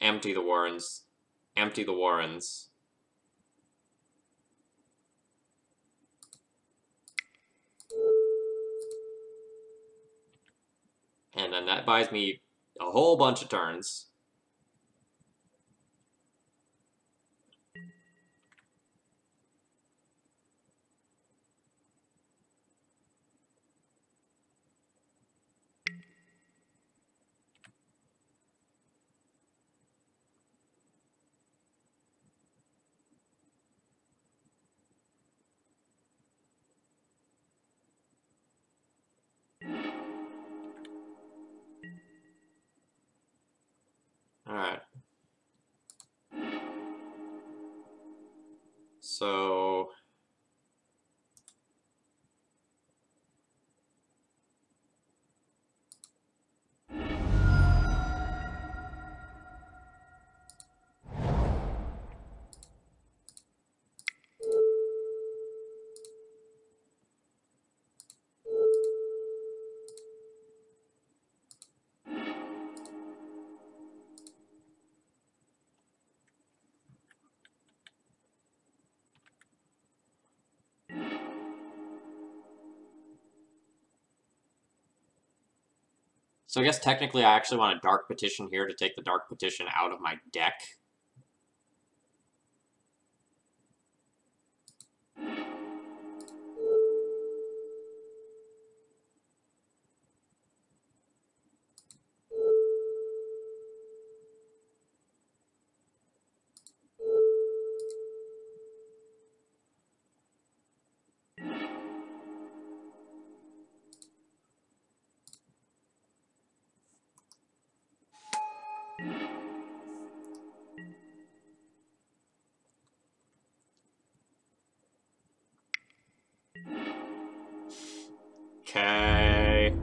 empty the Warrens, and then that buys me a whole bunch of turns. Alright. So... So I guess technically I actually want a Dark Petition here to take the Dark Petition out of my deck. Okay.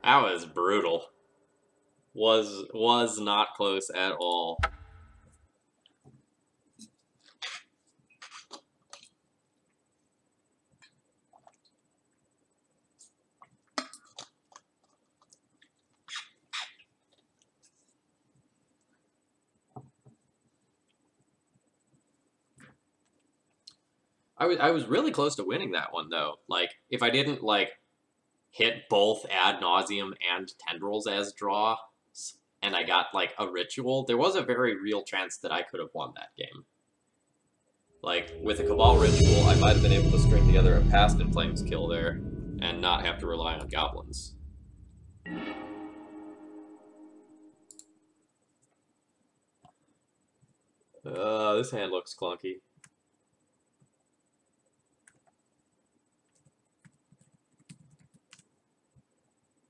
That was brutal. Was not close at all. I was really close to winning that one though. Like, if I didn't, like, hit both Ad Nauseam and Tendrils as draw, and I got, like, a ritual, there was a very real chance that I could have won that game. Like, with a Cabal ritual, I might have been able to string together a Past in Flames kill there, and not have to rely on goblins. This hand looks clunky.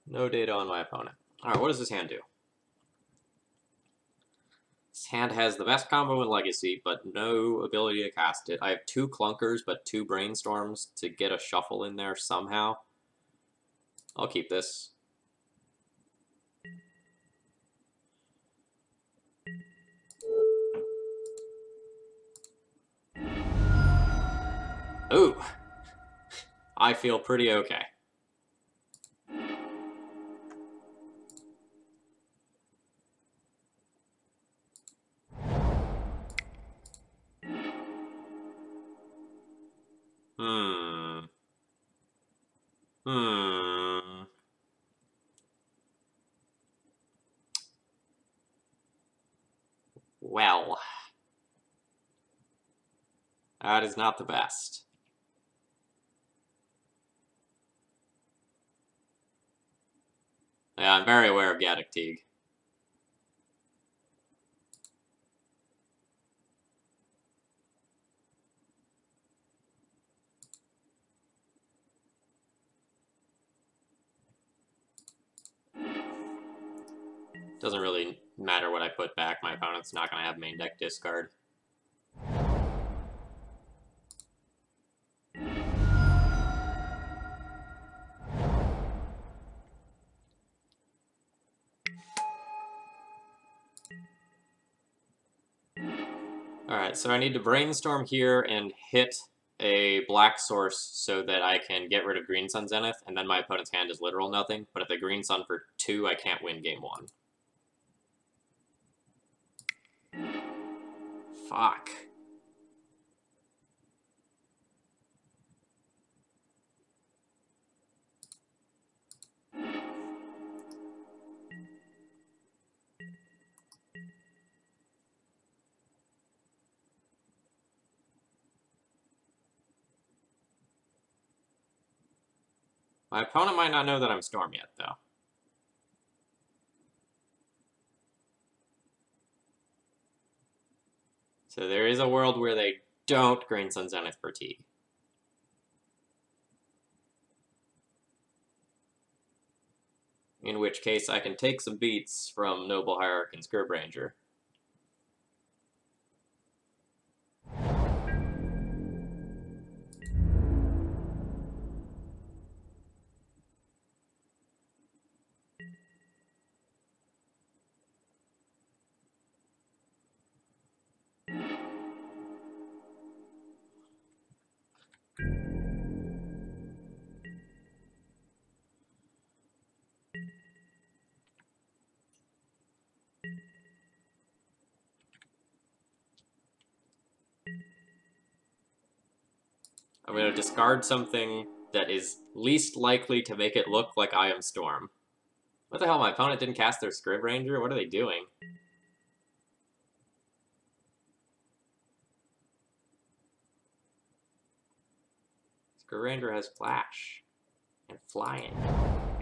No data on my opponent. Alright, what does this hand do? This hand has the best combo in Legacy, but no ability to cast it. I have 2 Clunkers, but 2 Brainstorms to get a Shuffle in there somehow. I'll keep this. Ooh! I feel pretty okay. Well, that is not the best. Yeah, I'm very aware of Gaddock Teague. Doesn't really matter what I put back, my opponent's not going to have main deck discard. Alright, so I need to Brainstorm here and hit a black source so that I can get rid of Green Sun Zenith, and then my opponent's hand is literal nothing, but if they Green Sun for 2, I can't win game 1. Fuck. My opponent might not know that I'm Storm yet, though. So there is a world where they don't Green Sun Zenith fatigue. In which case I can take some beats from Noble Hierarch and Scourge Ranger. I'm going to discard something that is least likely to make it look like I am Storm. What the hell, my opponent didn't cast their Scourge Ranger? What are they doing? Scourge Ranger has Flash, and Flying,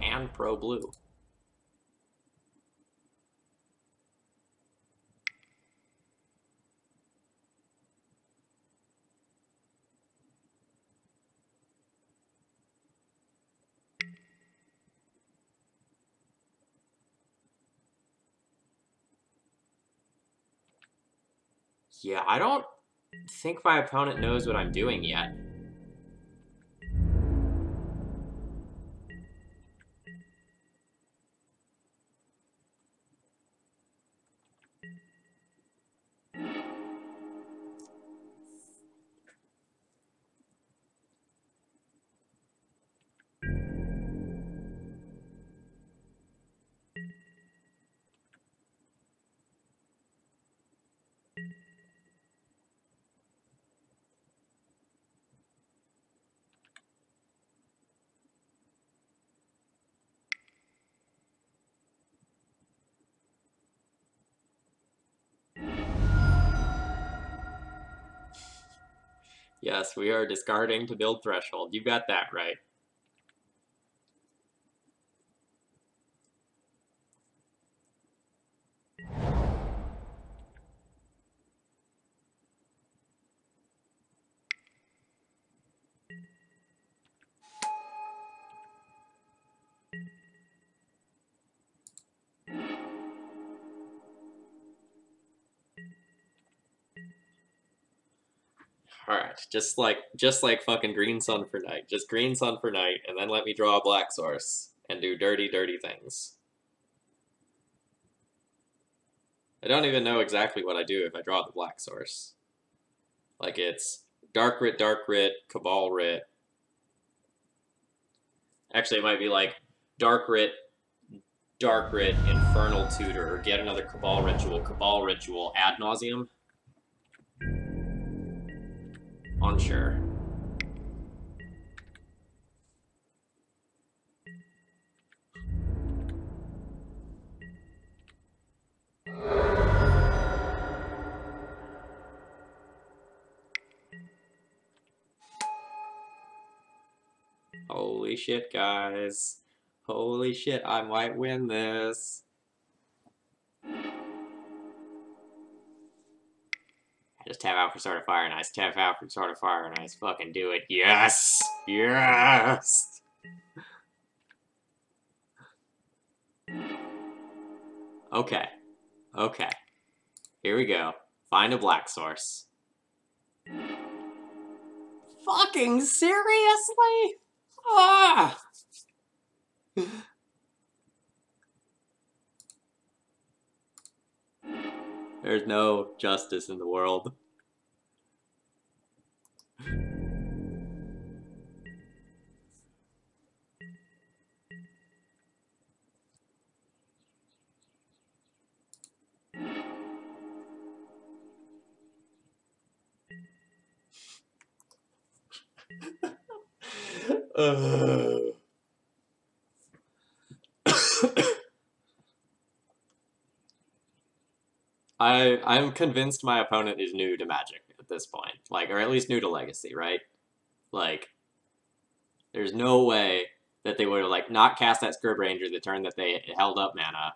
and Pro Blue. Yeah, I don't think my opponent knows what I'm doing yet. Yes, we are discarding to build Threshold. You got that right. Alright, just like fucking Green Sun for night. Just Green Sun for night, and then let me draw a black source and do dirty, dirty things. I don't even know exactly what I do if I draw the black source. Like it's Dark Rit, Cabal Rit. Actually, it might be like Dark Rit, Infernal Tutor, or get another Cabal Ritual, ad nauseum. Unsure. Holy shit, guys. Holy shit, I might win this. I just tap out for Sword of Fire and Ice. Tap out for Sword of Fire and Ice. Fucking do it. Yes! Yes! Okay. Okay. Here we go. Find a black source. Fucking seriously? Ah! There's no justice in the world. I'm convinced my opponent is new to Magic at this point. Like, or at least new to Legacy, right? Like, there's no way that they would have, like, not cast that Scurb Ranger the turn that they held up mana.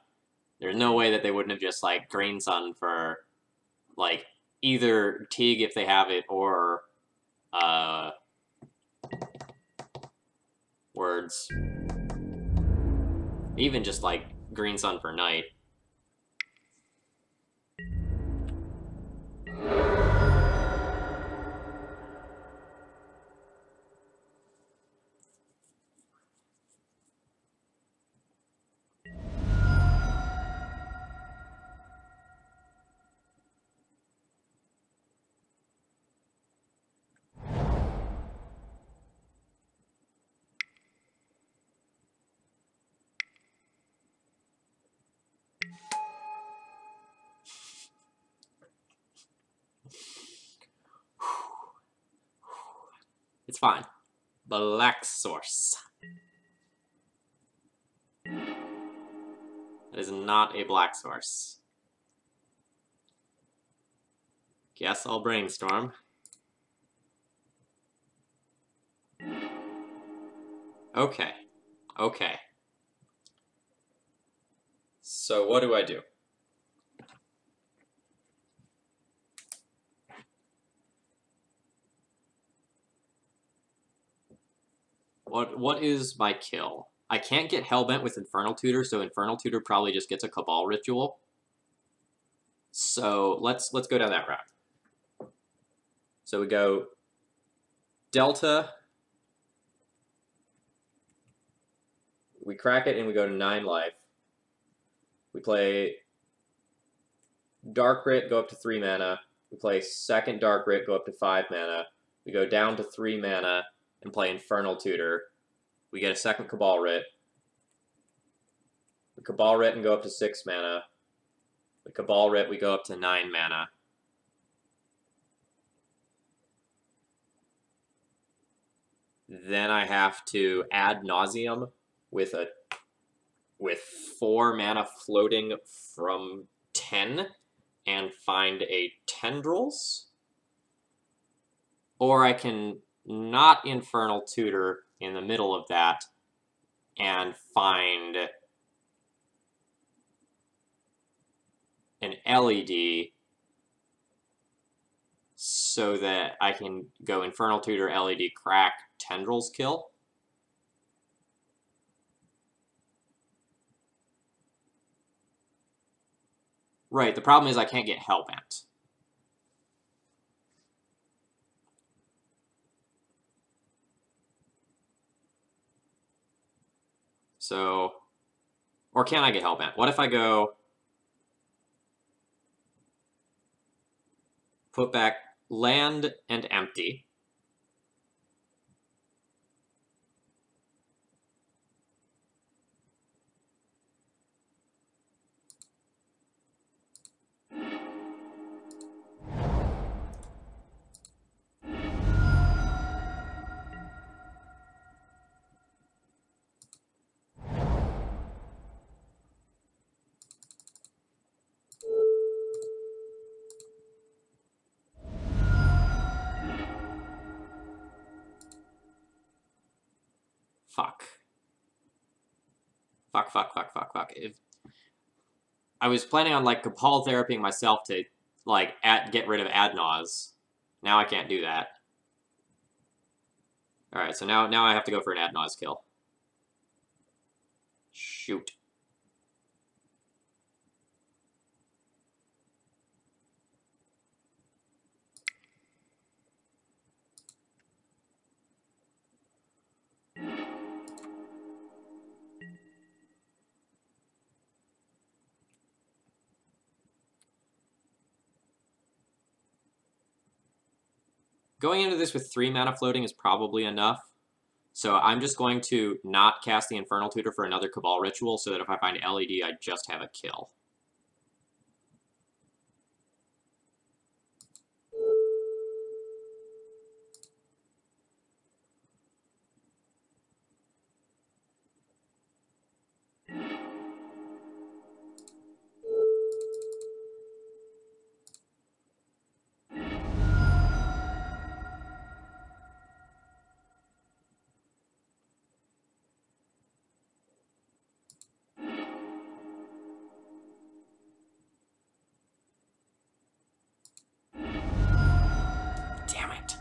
There's no way that they wouldn't have just, like, Green Sun for, like, either Teague if they have it, or, words. Even just, like, Green Sun for Night. It's fine. Black Source. That is not a black source. Guess I'll brainstorm. Okay. Okay. So what do I do? What is my kill? I can't get Hellbent with Infernal Tutor, so Infernal Tutor probably just gets a Cabal Ritual. So let's go down that route. So we go Delta. We crack it and we go to 9 life. We play Dark Rit, go up to 3 mana. We play second Dark Rit, go up to 5 mana. We go down to 3 mana and play Infernal Tutor. We get a second Cabal Rit. We Cabal Rit and go up to 6 mana. We Cabal Rit, we go up to 9 mana. Then I have to ad nauseum with 4 mana floating from 10 and find a Tendrils. Or I can not Infernal Tutor in the middle of that and find an LED so that I can go Infernal Tutor, LED, Crack, Tendrils Kill. Right, the problem is I can't get Hellbent. So, or can I get Hellbent? What if I go put back land and empty? Fuck. Fuck. If I was planning on, like, Cabal therapying myself to, like, get rid of Adnaz. Now I can't do that. Alright, so now I have to go for an Adnaz kill. Shoot. Going into this with 3 mana floating is probably enough. So I'm just going to not cast the Infernal Tutor for another Cabal Ritual so that if I find LED, I just have a kill. Damn it.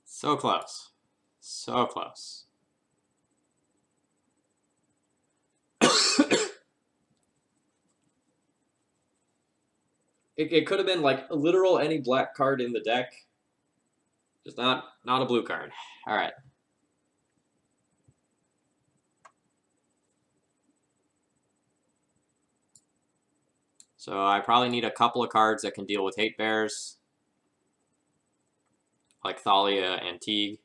So close. So close. It could have been, like, a literal any black card in the deck. Just not a blue card. Alright. So I probably need a couple of cards that can deal with Hate Bears. Like Thalia and Teague.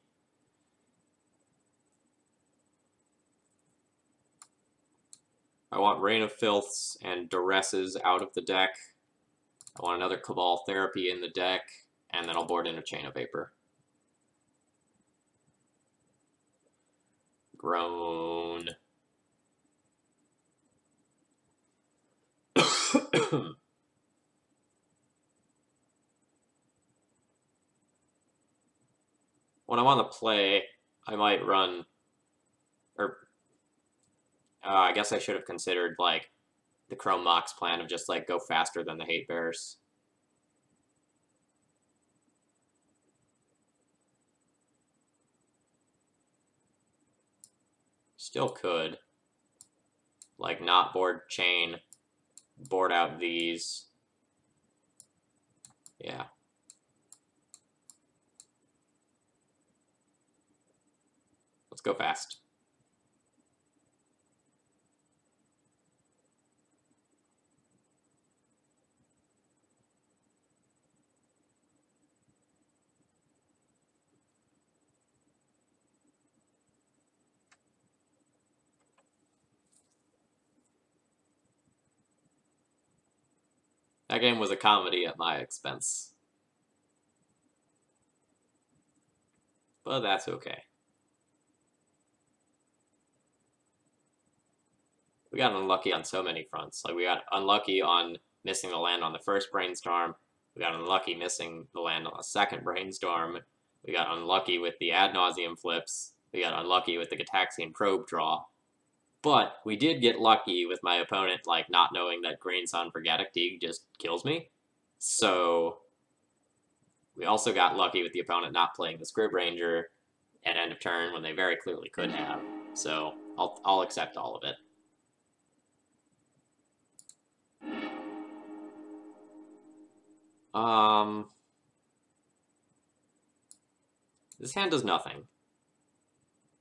I want Reign of Filths and Duresses out of the deck. I want another Cabal Therapy in the deck, and then I'll board in a Chain of Vapor. Groan. When I'm on the play, I might run, or I guess I should have considered, like, the Chrome Mox plan of just, like, go faster than the Hate Bears. Still could. Like, not board Chain, board out these. Yeah. Let's go fast. That game was a comedy at my expense. But that's okay. We got unlucky on so many fronts. Like, we got unlucky on missing the land on the first brainstorm. We got unlucky missing the land on the second brainstorm. We got unlucky with the ad nauseum flips. We got unlucky with the Gataxian probe draw. But we did get lucky with my opponent, like, not knowing that Green Sun for Gaddock just kills me. So we also got lucky with the opponent not playing the Scrib Ranger at end of turn when they very clearly could have. So I'll accept all of it. This hand does nothing.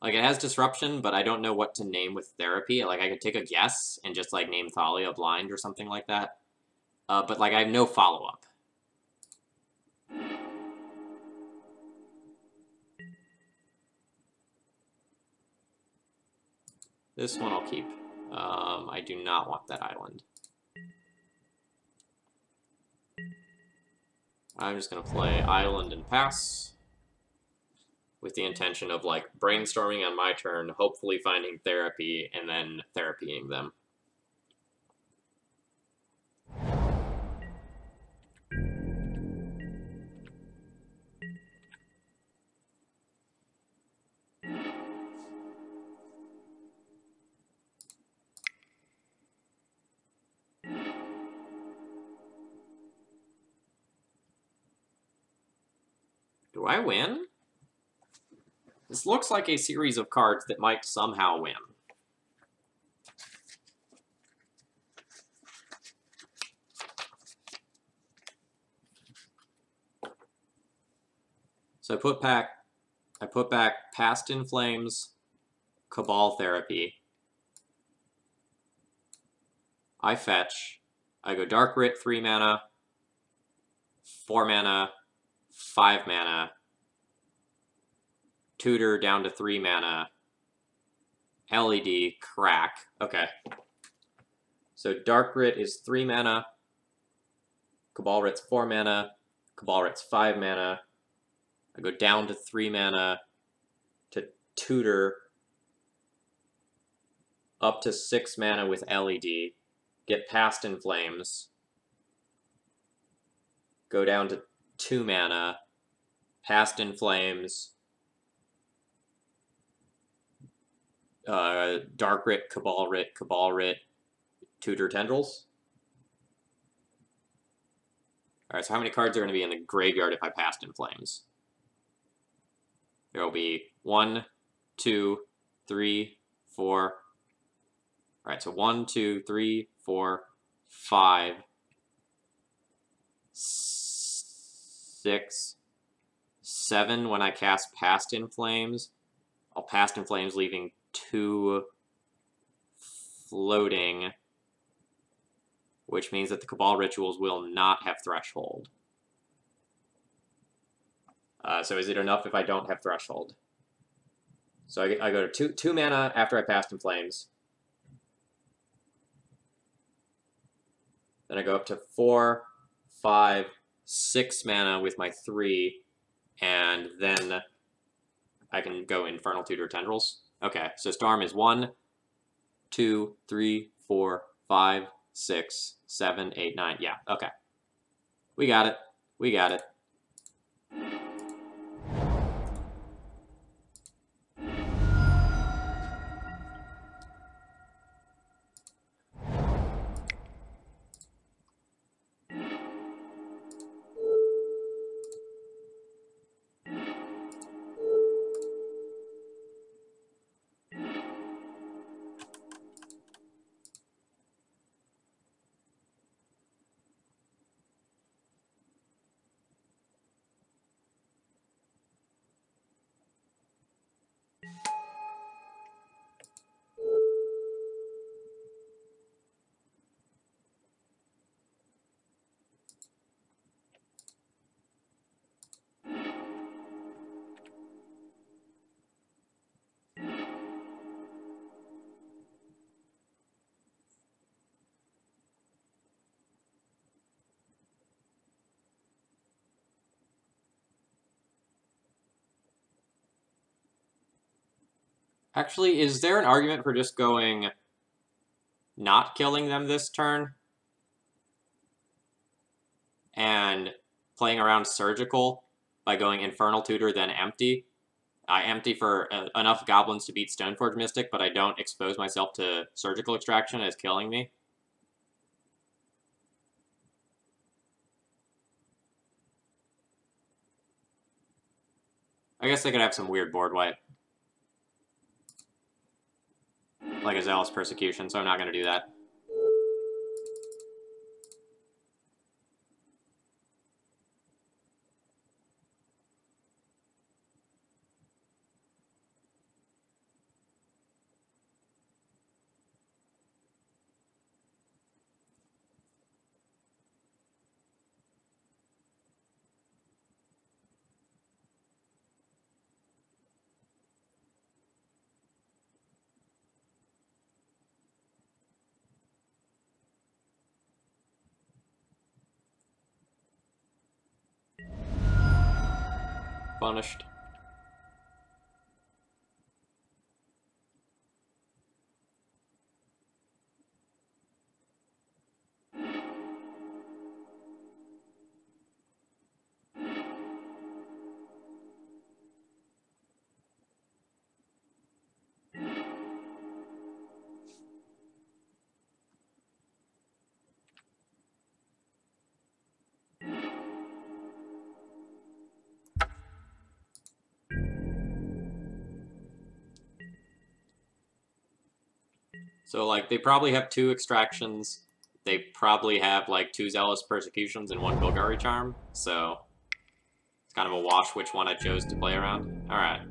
Like, it has Disruption, but I don't know what to name with Therapy. Like, I could take a guess and just, like, name Thalia Blind or something like that. But, like, I have no follow-up. This one I'll keep. I do not want that island. I'm just going to play Island and pass, with the intention of, like, brainstorming on my turn, hopefully finding Therapy, and then therapying them. Do I win? This looks like a series of cards that might somehow win. So I put back Past in Flames, Cabal Therapy. I fetch. I go Dark Writ 3 mana, 4 mana, 5 mana, Tutor down to 3 mana, LED, crack. Okay. So Dark Writ is 3 mana, Cabal Writ's 4 mana, Cabal Writ's 5 mana. I go down to 3 mana to Tutor, up to 6 mana with LED, get Past in Flames, go down to 2 mana, Past in Flames, Dark Writ, Cabal Writ, Tutor Tendrils. Alright, so how many cards are going to be in the graveyard if I Past in Flames? There will be 1, 2, 3, 4. Alright, so 1, 2, 3, 4, 5, 6, 7 when I cast Past in Flames. I'll Past in Flames, leaving 2 floating, which means that the Cabal Rituals will not have Threshold. So is it enough if I don't have Threshold? So I go to 2 mana after I Past in Flames. Then I go up to 4, 5, 6 mana with my 3, and then I can go Infernal Tutor Tendrils. Okay, so Storm is 1, 2, 3, 4, 5, 6, 7, 8, 9. Yeah, okay. We got it. We got it. Actually, is there an argument for just going not killing them this turn and playing around Surgical by going Infernal Tutor, then Empty. I empty for enough goblins to beat Stoneforge Mystic, but I don't expose myself to Surgical Extraction as killing me. I guess they could have some weird board wipe. Like a Zealous Persecution, so I'm not going to do that. Punished. So, like, they probably have 2 extractions. They probably have, like, 2 Zealous Persecutions and 1 Golgari Charm. So, it's kind of a wash which one I chose to play around. Alright.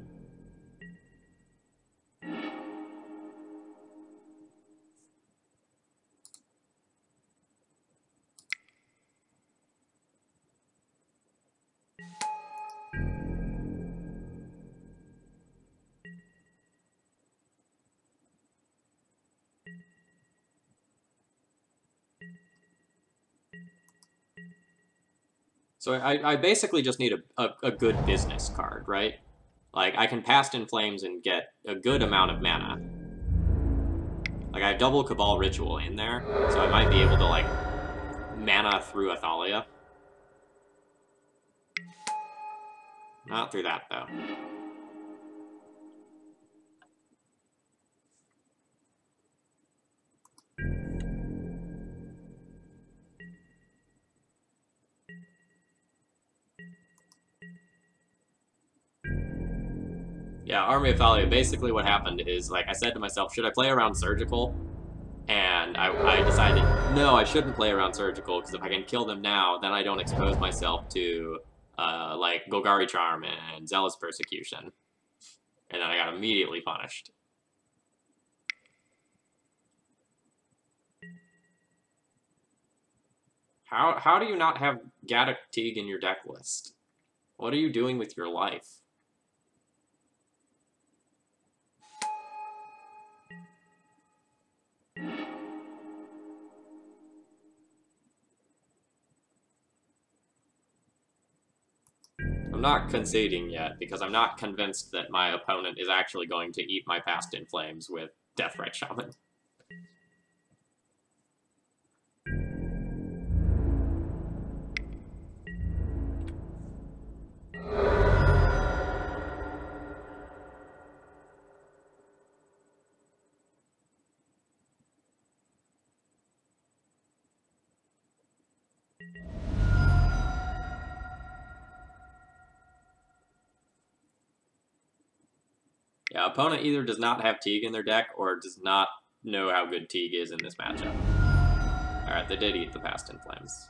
So I basically just need a good business card, right? Like, I can Past in Flames and get a good amount of mana. Like, I have double Cabal Ritual in there, so I might be able to, like, mana through Athalia. Not through that, though. Yeah, Army of Thalia, basically what happened is, like, I said to myself, should I play around Surgical? And I decided, no, I shouldn't play around Surgical, because if I can kill them now, then I don't expose myself to, like, Golgari Charm and Zealous Persecution. And then I got immediately punished. How do you not have Gaddock Teague in your deck list? What are you doing with your life? I'm not conceding yet, because I'm not convinced that my opponent is actually going to eat my Past in Flames with Deathrite Shaman. Yeah, opponent either does not have Teague in their deck, or does not know how good Teague is in this matchup. Alright, they did eat the Past in Flames.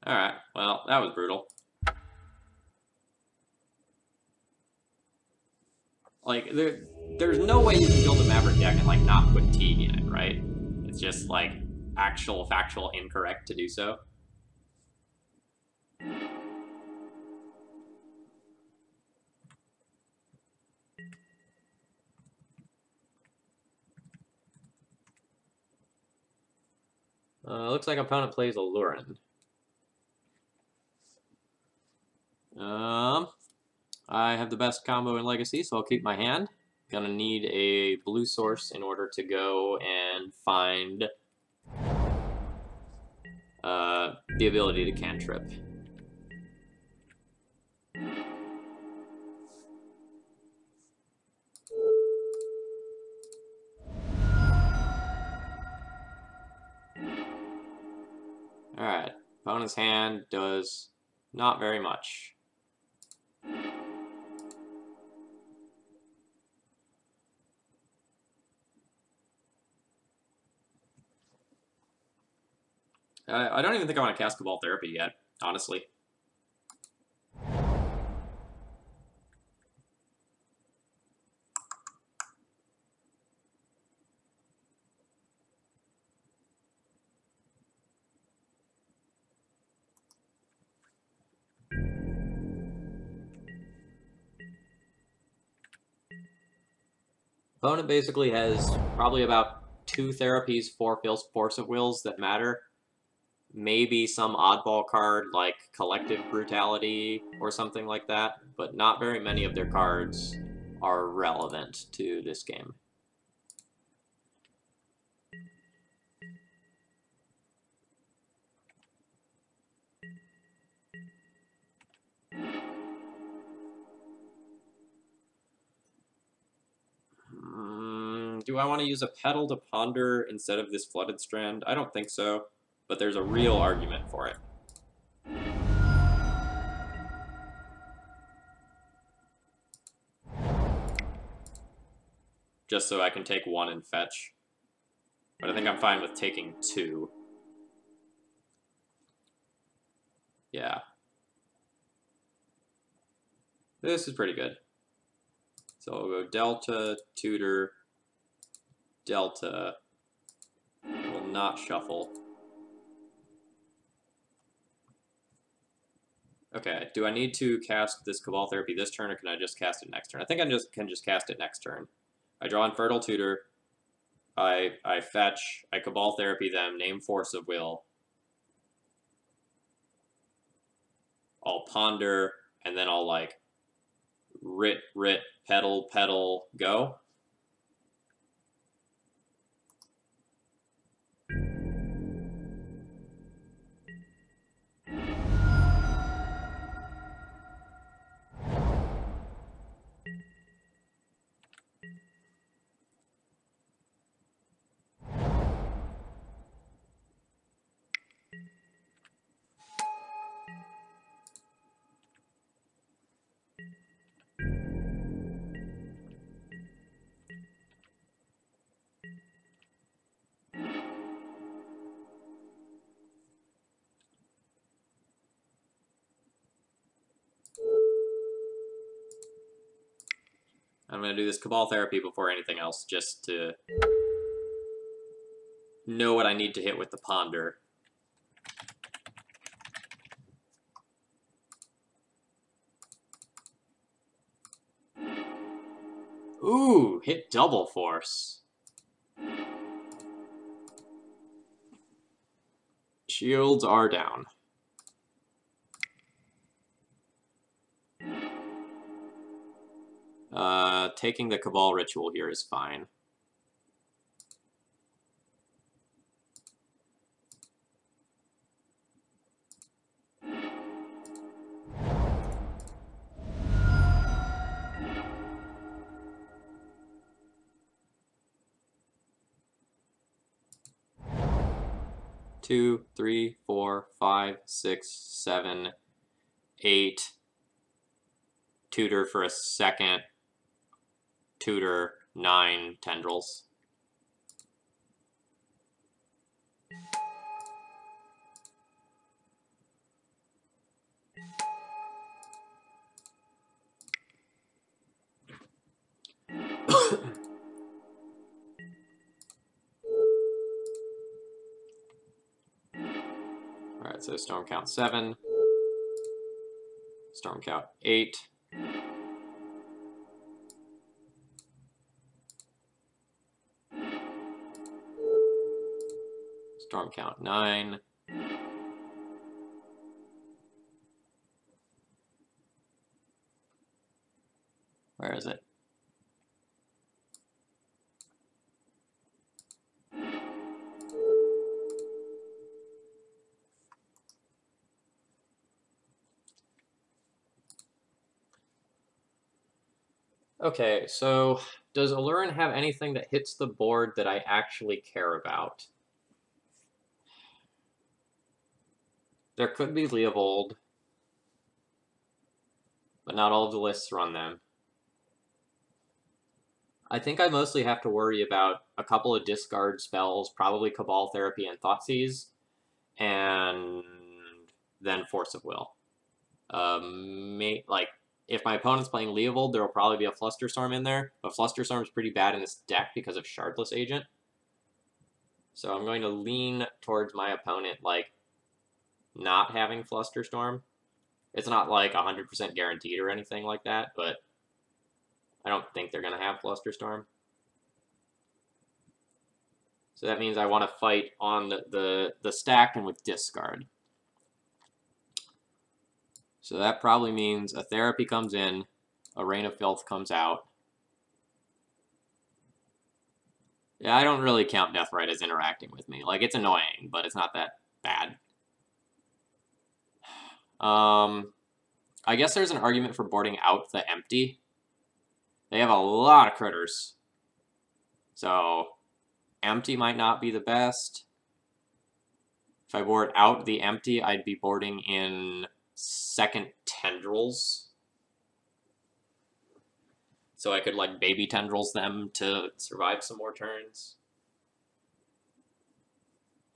Alright, well, that was brutal. Like, there's no way you can build a Maverick deck and, like, not put Teague in it, right? It's just, like, actual, factual incorrect to do so. Looks like opponent plays Alurin. I have the best combo in Legacy, so I'll keep my hand. Gonna need a blue source in order to go and find the ability to cantrip. Alright, opponent's hand does not very much. I don't even think I want to cast Cabal Therapy yet, honestly. Opponent basically has probably about 2 therapies, 4 Force of Wills that matter. Maybe some oddball card like Collective Brutality or something like that, but not very many of their cards are relevant to this game. Do I want to use a Petal to Ponder instead of this Flooded Strand? I don't think so, but there's a real argument for it. Just so I can take 1 and fetch. But I think I'm fine with taking 2. Yeah. This is pretty good. So I'll go Delta, Tutor, Delta. Will not shuffle. Okay, do I need to cast this Cabal Therapy this turn, or can I just cast it next turn? I think I can just cast it next turn. I draw Infertile Tutor. I fetch. I Cabal Therapy them. Name Force of Will. I'll Ponder, and then I'll, like, Writ, Petal, Petal, go. I'm going to do this Cabal Therapy before anything else, just to know what I need to hit with the Ponder. Ooh, hit Double Force. Shields are down. Taking the Cabal Ritual here is fine. Two, 3, 4, 5, 6, 7, 8. Tutor for a second. Tutor, 9 tendrils. Alright, so Storm Count 7. Storm Count 8. Storm count 9. Where is it? Okay, so does Allurin have anything that hits the board that I actually care about? There could be Leovold, but not all of the lists run them. I think I mostly have to worry about a couple of discard spells, probably Cabal Therapy and Thoughtseize, and then Force of Will. Like, if my opponent's playing Leovold, there will probably be a Flusterstorm in there, but Flusterstorm is pretty bad in this deck because of Shardless Agent. So I'm going to lean towards my opponent, like, not having Flusterstorm. It's not, like, 100% guaranteed or anything like that, but I don't think they're going to have Flusterstorm. So that means I want to fight on the stack and with discard. So that probably means a Therapy comes in, a Rain of Filth comes out. Yeah, I don't really count Deathrite as interacting with me. Like, it's annoying, but it's not that bad. I guess there's an argument for boarding out the empty. They have a lot of critters. So, empty might not be the best. If I board out the empty, I'd be boarding in second tendrils. So I could, like, baby tendrils them to survive some more turns.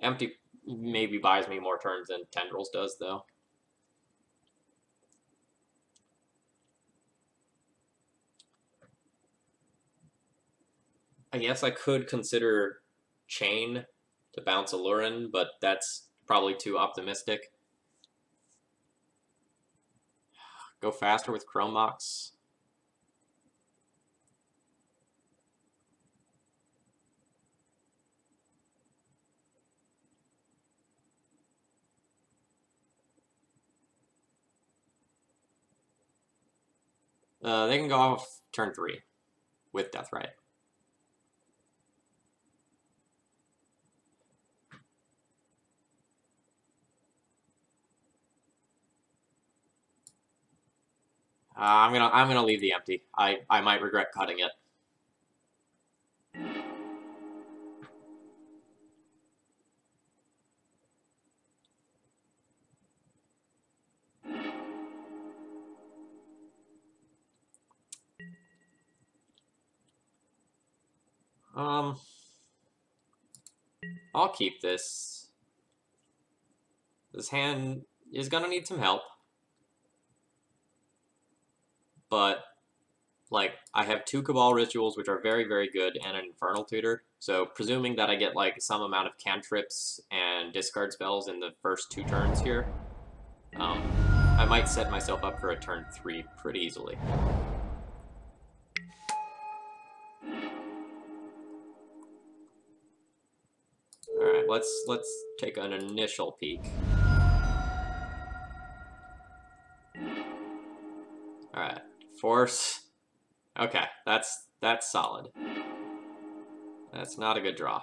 Empty maybe buys me more turns than tendrils does, though. I guess I could consider Chain to bounce Allurin, but that's probably too optimistic. Go faster with Chrome Mox. They can go off turn 3 with Deathrite. I'm gonna leave the empty. I might regret cutting it. I'll keep this. This hand is gonna need some help. But, like, I have 2 Cabal Rituals, which are very, very good, and an Infernal Tutor. So, presuming that I get, like, some amount of cantrips and discard spells in the first 2 turns here, I might set myself up for a turn 3 pretty easily. Alright, let's take an initial peek. Alright, Force. Okay, that's solid. That's not a good draw.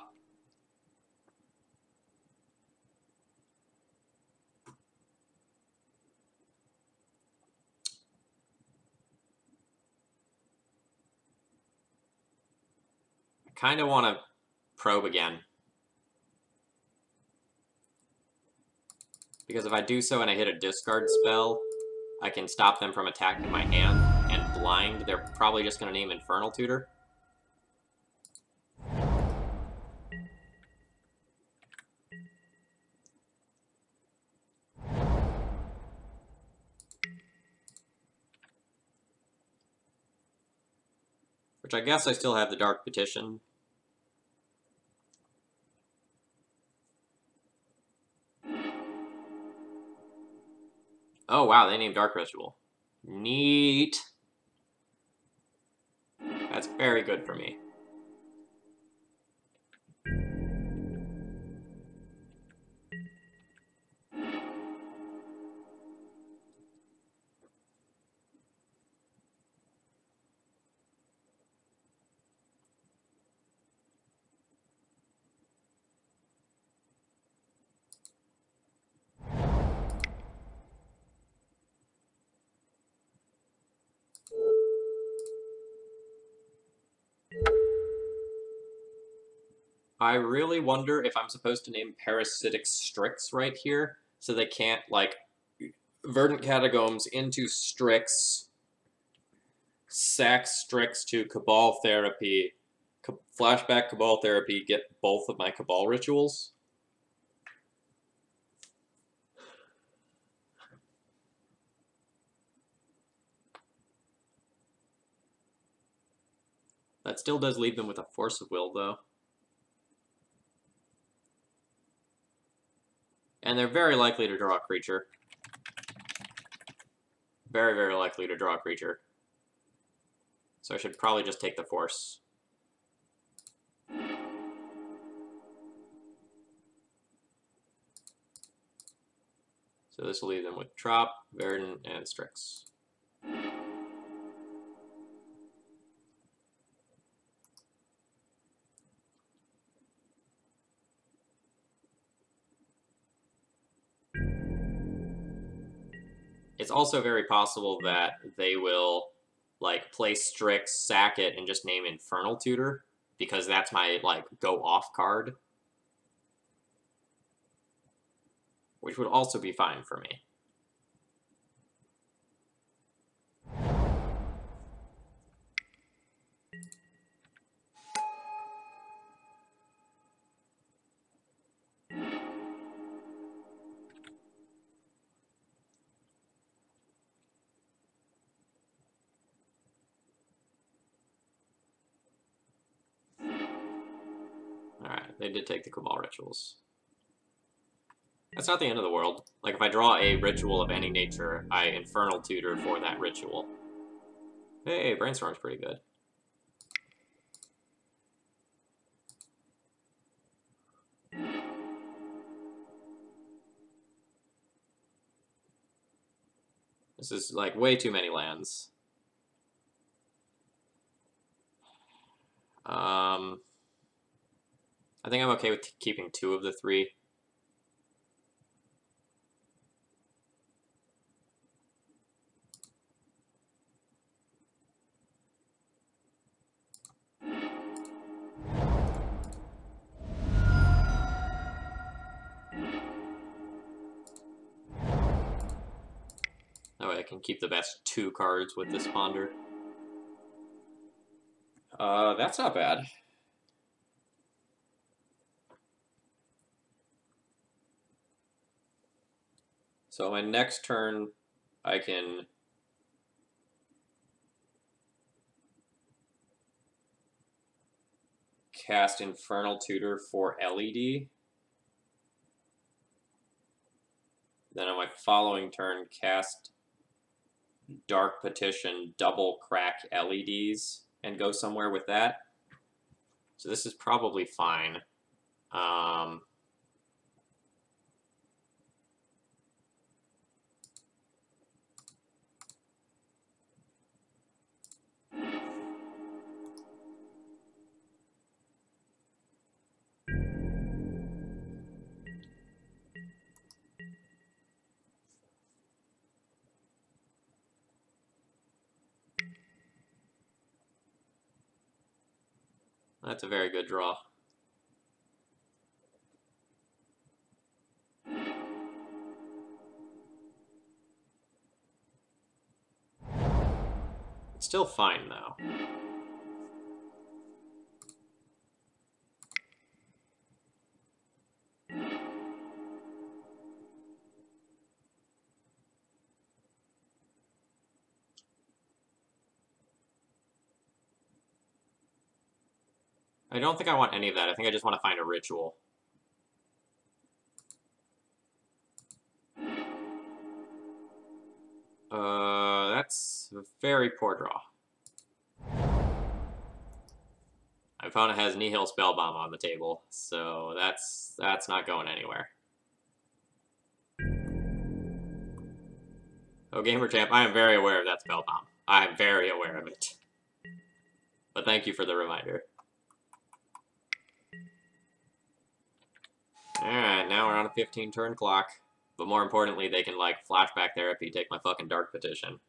I kind of want to probe again. Because if I do so and I hit a discard spell, I can stop them from attacking my hand, and blind, they're probably just going to name Infernal Tutor. Which I guess I still have the Dark Petition. Oh wow, they named Dark Ritual. Neat. That's very good for me. I really wonder if I'm supposed to name parasitic Strix right here, so they can't, like, Verdant Catacombs into Strix, sack Strix to Cabal Therapy, flashback Cabal Therapy, get both of my Cabal rituals. That still does leave them with a Force of Will, though. And they're very likely to draw a creature. Very, very likely to draw a creature. So I should probably just take the Force. So this will leave them with Trop, Verdant, and Strix. It's also very possible that they will, like, play Strix, sack it, and just name Infernal Tutor, because that's my, like, go-off card. Which would also be fine for me. Alright, they did take the Cabal Rituals. That's not the end of the world. Like, if I draw a ritual of any nature, I Infernal Tutor for that ritual. Hey, Brainstorm's pretty good. This is, like, way too many lands. I think I'm okay with keeping 2 of the 3. That way I can keep the best 2 cards with this Ponder. That's not bad. So my next turn, I can cast Infernal Tutor for LED. Then on my following turn, cast Dark Petition, double crack LEDs, and go somewhere with that. So this is probably fine. That's a very good draw. It's still fine, though. I don't think I want any of that. I think I just want to find a ritual. That's a very poor draw. My opponent has Nihil Spellbomb on the table, so that's not going anywhere. Oh, Gamer Champ, I am very aware of that Spellbomb. I am very aware of it. But thank you for the reminder. Alright, now we're on a 15-turn clock. But more importantly, they can, like, Flashback Therapy, take my fucking Dark Petition.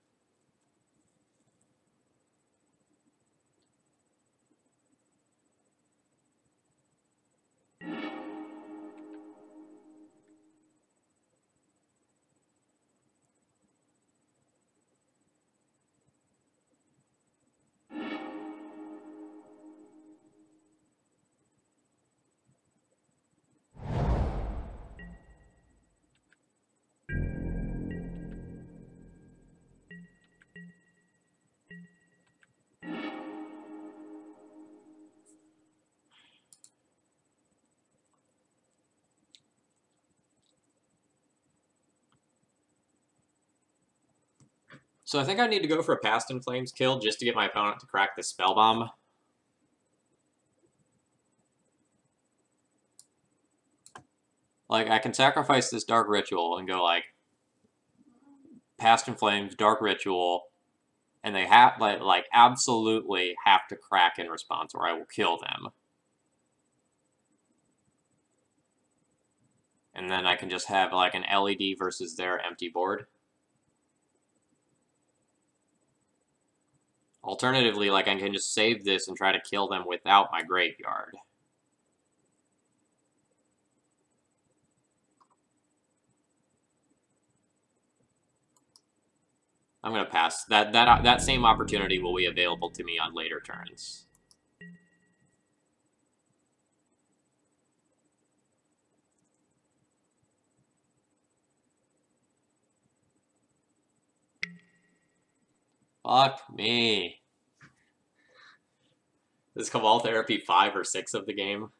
So I think I need to go for a Past in Flames kill just to get my opponent to crack the Spell Bomb. Like, I can sacrifice this Dark Ritual and go, like, Past in Flames, Dark Ritual, and they have, like absolutely have to crack in response or I will kill them. And then I can just have, like, an LED versus their empty board. Alternatively, like, I can just save this and try to kill them without my graveyard. I'm going to pass. That same opportunity will be available to me on later turns. Fuck me. Is Cabal Therapy 5 or 6 of the game?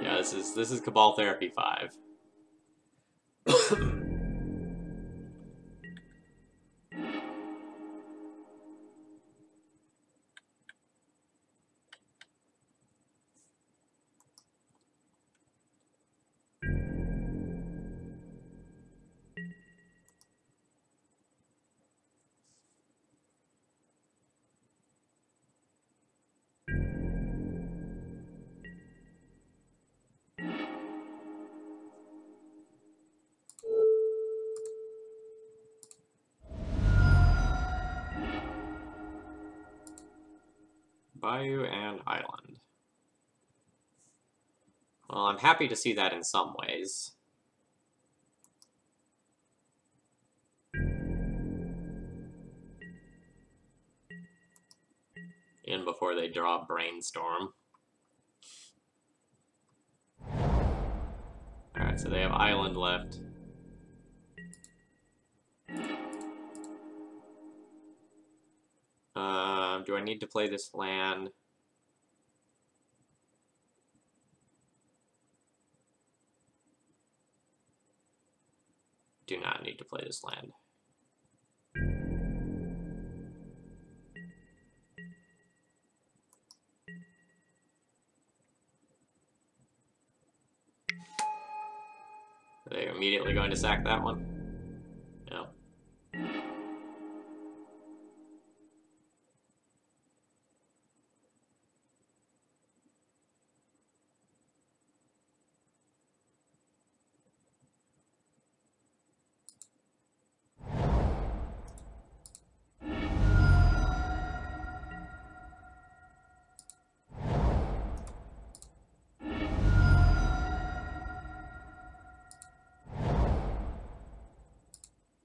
Yeah, this is Cabal Therapy 5. Bayou and Island. Well, I'm happy to see that in some ways. In before they draw Brainstorm. Alright, so they have Island left. Do I need to play this land? Do not need to play this land. Are they immediately going to sack that one? No.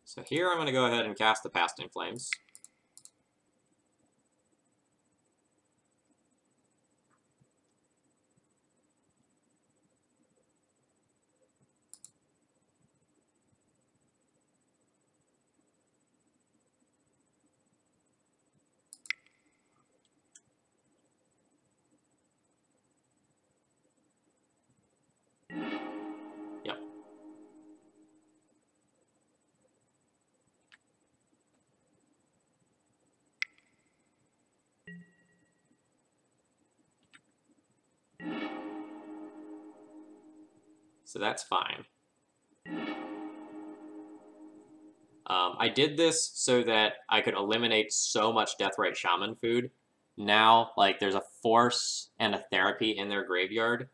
So here I'm going to go ahead and cast the Past in Flames. Yep. So that's fine. I did this so that I could eliminate so much Deathrite Shaman food. Now, like, there's a Force and a Therapy in their graveyard.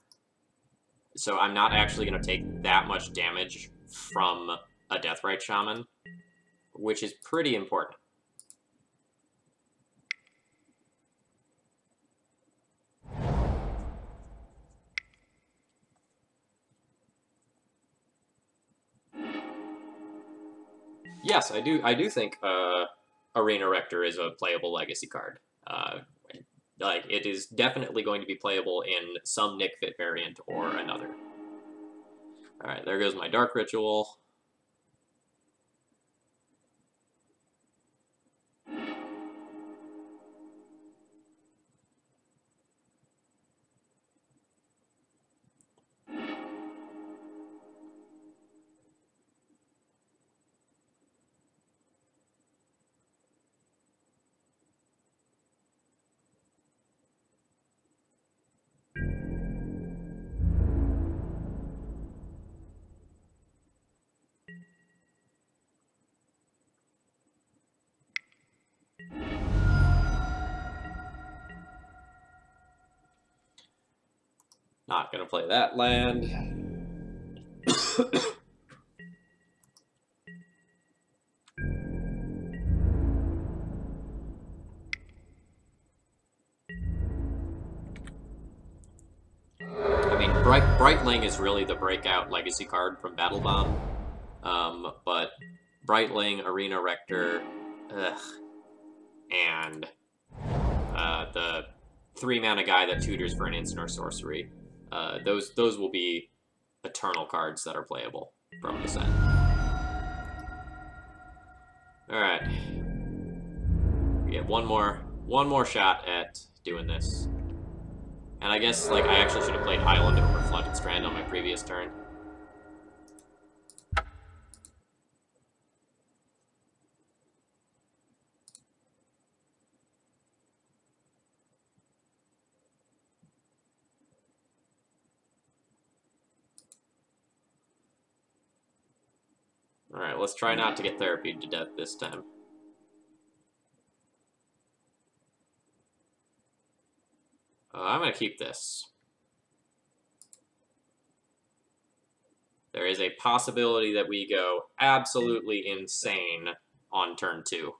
So I'm not actually going to take that much damage from a Deathrite Shaman, which is pretty important. Yes, I do think Arena Rector is a playable legacy card. Like, it is definitely going to be playable in some Nick Fit variant or another. Alright, there goes my Dark Ritual. Not gonna play that land. I mean, Brightling is really the breakout legacy card from Battle Bond. But Brightling, Arena Rector, and the 3-mana guy that tutors for an instant or sorcery. Those will be eternal cards that are playable from the set. All right, we get one more shot at doing this. And I guess like I actually should have played Island over Flooded Strand on my previous turn. Alright, let's try not to get therapied to death this time. I'm going to keep this. There is a possibility that we go absolutely insane on turn 2.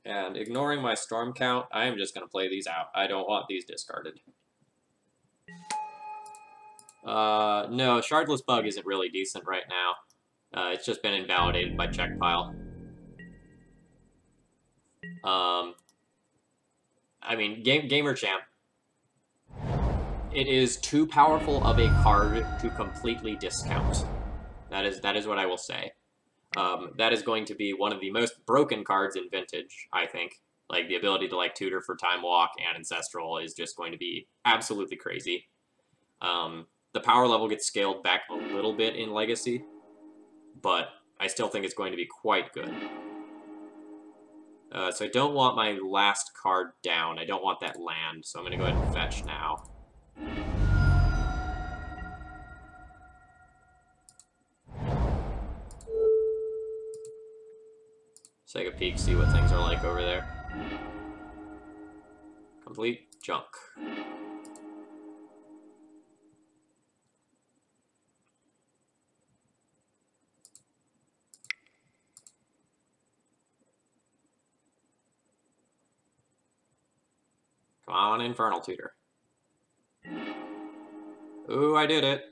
And ignoring my storm count, I am just going to play these out. I don't want these discarded. No, Shardless Bug isn't really decent right now. It's just been invalidated by check pile. I mean, Gamer Champ. It is too powerful of a card to completely discount. That is what I will say. That is going to be one of the most broken cards in Vintage, I think. Like, the ability to, like, tutor for Time Walk and Ancestral is just going to be absolutely crazy. The power level gets scaled back a little bit in Legacy, but I still think it's going to be quite good. So I don't want my last card down. I don't want that land, so I'm going to go ahead and fetch now. Let's take a peek, see what things are like over there. Complete junk. Come on, Infernal Tutor. Ooh, I did it.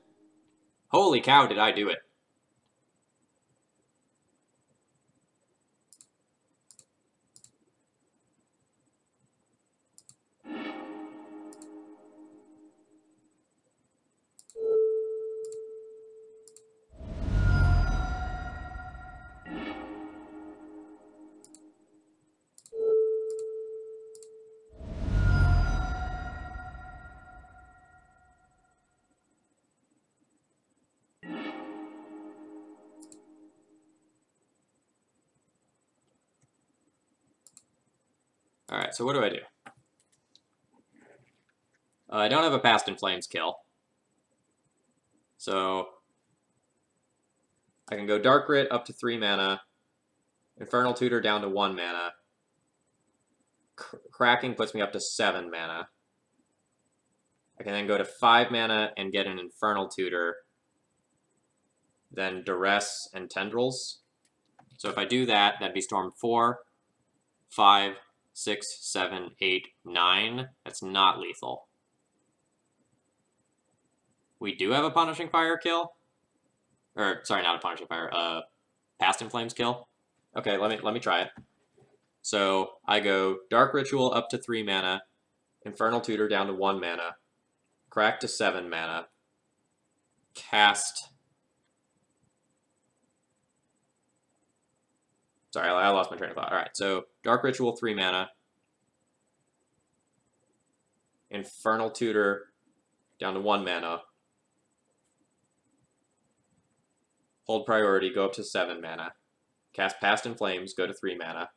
Holy cow, did I do it. Alright, so what do? I don't have a Past in Flames kill. So I can go Dark Writ up to 3 mana, Infernal Tutor down to 1 mana, Cracking puts me up to 7 mana. I can then go to 5 mana and get an Infernal Tutor, then Duress and Tendrils. So if I do that, that'd be Storm 4, 5, 6, 7, 8, 9. That's not lethal. We do have a Punishing Fire kill. Or, sorry, not a Punishing Fire, Past in Flames kill. Okay, let me try it. So I go Dark Ritual up to 3 mana, Infernal Tutor down to 1 mana, Crack to 7 mana, cast Sorry, I lost my train of thought. All right, so Dark Ritual, 3 mana. Infernal Tutor down to 1 mana. Hold priority, go up to 7 mana. Cast Past in Flames, go to 3 mana.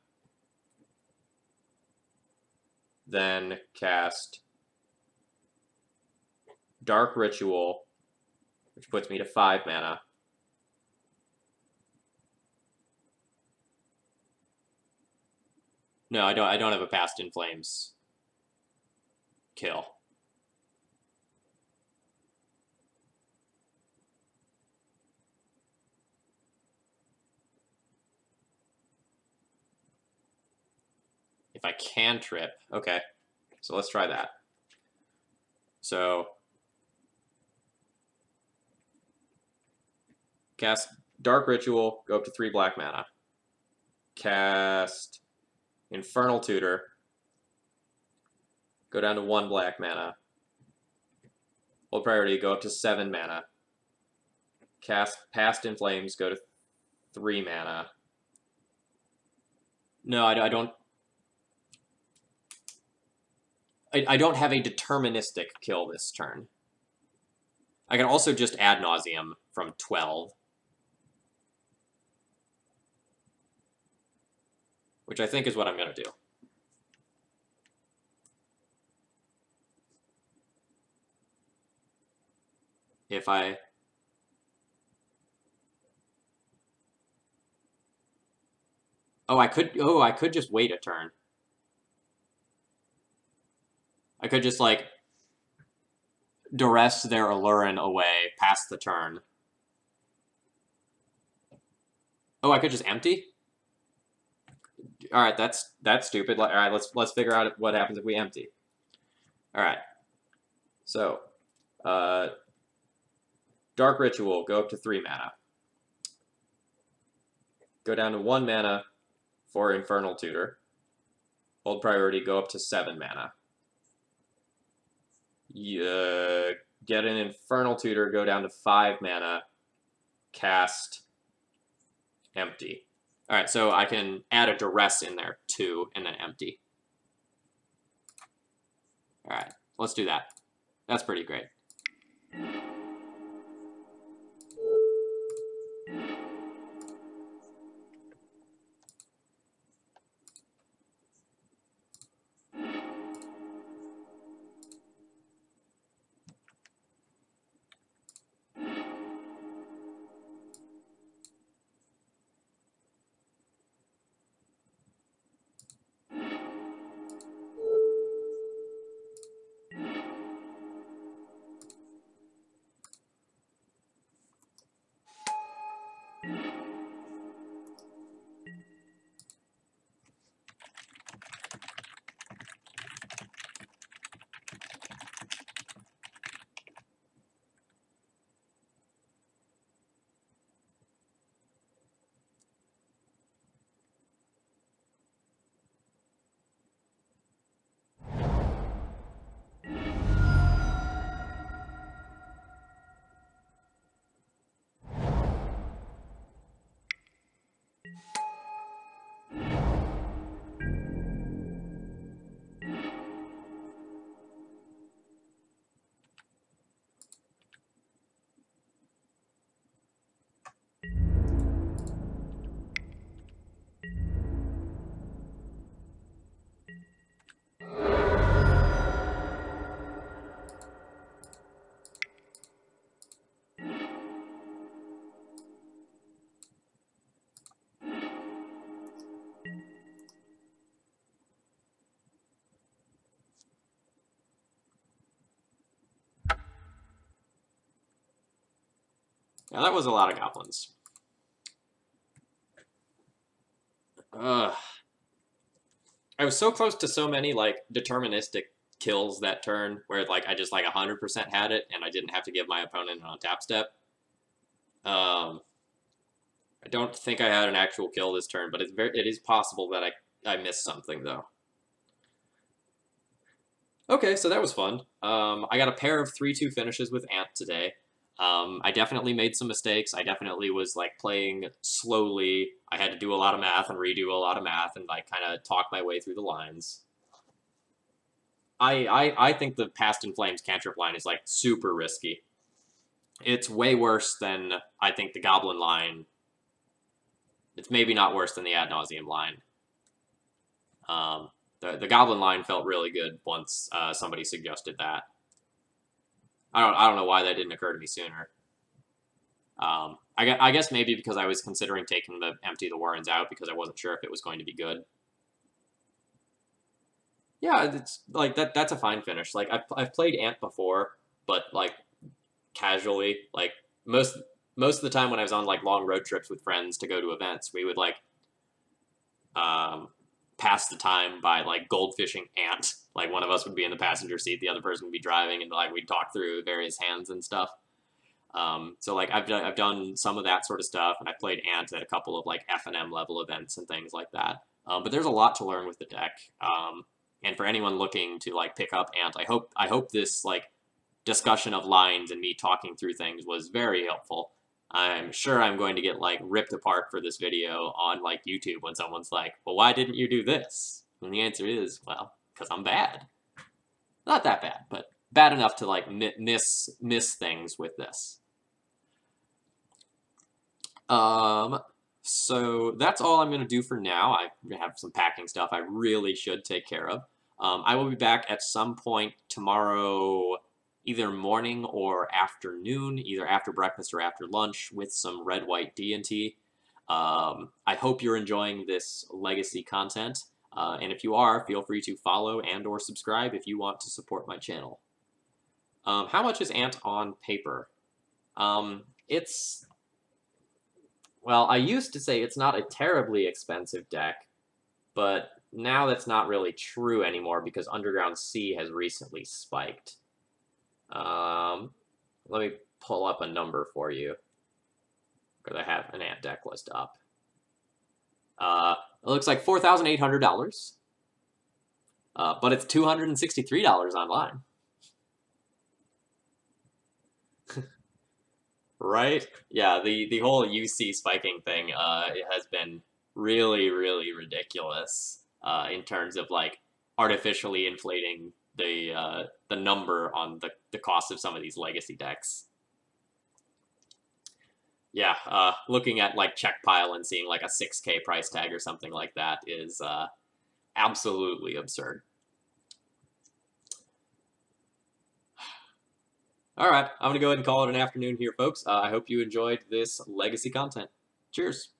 Then cast Dark Ritual, which puts me to 5 mana. No, I don't have a Past in Flames kill. If I cantrip, okay. So let's try that. So cast Dark Ritual, go up to 3 black mana. Cast Infernal Tutor, go down to 1 black mana. Hold priority, go up to 7 mana. Cast Past in Flames, go to 3 mana. No, I don't. I don't have a deterministic kill this turn. I can also just Ad Nauseam from 12. Which I think is what I'm going to do. If I... Oh, I could just wait a turn. I could just, like, duress their Allurin away past the turn. Oh, I could just empty? Alright, that's stupid. Alright, let's figure out what happens if we empty. Alright. So, Dark Ritual, go up to 3 mana. Go down to 1 mana for Infernal Tutor. Hold priority, go up to 7 mana. Get an Infernal Tutor, go down to 5 mana, cast empty. Alright, so I can add a duress in there too, and then empty. Alright, let's do that. That's pretty great. Now that was a lot of goblins. I was so close to so many, like, deterministic kills that turn, where, like, I just, like, 100% had it, and I didn't have to give my opponent an on-tap step. I don't think I had an actual kill this turn, but it is possible that I missed something, though. Okay, so that was fun. I got a pair of 3-2 finishes with Ant today. I definitely made some mistakes. I definitely was like playing slowly. I had to do a lot of math and redo a lot of math and like kind of talk my way through the lines. I think the Past in Flames cantrip line is like super risky. It's way worse than I think the Goblin line. It's maybe not worse than the Ad Nauseam line. The Goblin line felt really good once somebody suggested that. I don't know why that didn't occur to me sooner. I guess maybe because I was considering taking the Empty the Warrens out because I wasn't sure if it was going to be good. Yeah, it's like that's a fine finish. Like I've played Ant before, but like casually, like most most of the time when I was on like long road trips with friends to go to events, we would like um, pass the time by like goldfishing Ant. Like one of us would be in the passenger seat, the other person would be driving, and like we'd talk through various hands and stuff. So like I've done some of that sort of stuff, and I played Ant at a couple of like F&M level events and things like that. But there's a lot to learn with the deck. And for anyone looking to like pick up Ant, I hope this like discussion of lines and me talking through things was very helpful. I'm sure I'm going to get like ripped apart for this video on like YouTube when someone's like, "Well, why didn't you do this?" And the answer is, well, because I'm bad. Not that bad, but bad enough to like miss things with this. So that's all I'm going to do for now. I have some packing stuff I really should take care of. I will be back at some point tomorrow, either morning or afternoon, either after breakfast or after lunch, with some red-white D&T. I hope you're enjoying this legacy content, and if you are, feel free to follow and or subscribe if you want to support my channel. How much is Ant on paper? It's... Well, I used to say it's not a terribly expensive deck, but now that's not really true anymore because Underground Sea has recently spiked. Let me pull up a number for you, because I have an Ant deck list up. It looks like $4,800, but it's $263 online. Right? Yeah, the whole UC spiking thing it has been really, really ridiculous in terms of like artificially inflating the number on the cost of some of these legacy decks. Yeah, looking at like check pile and seeing like a 6K price tag or something like that is absolutely absurd. All right, I'm going to go ahead and call it an afternoon here, folks. I hope you enjoyed this legacy content. Cheers.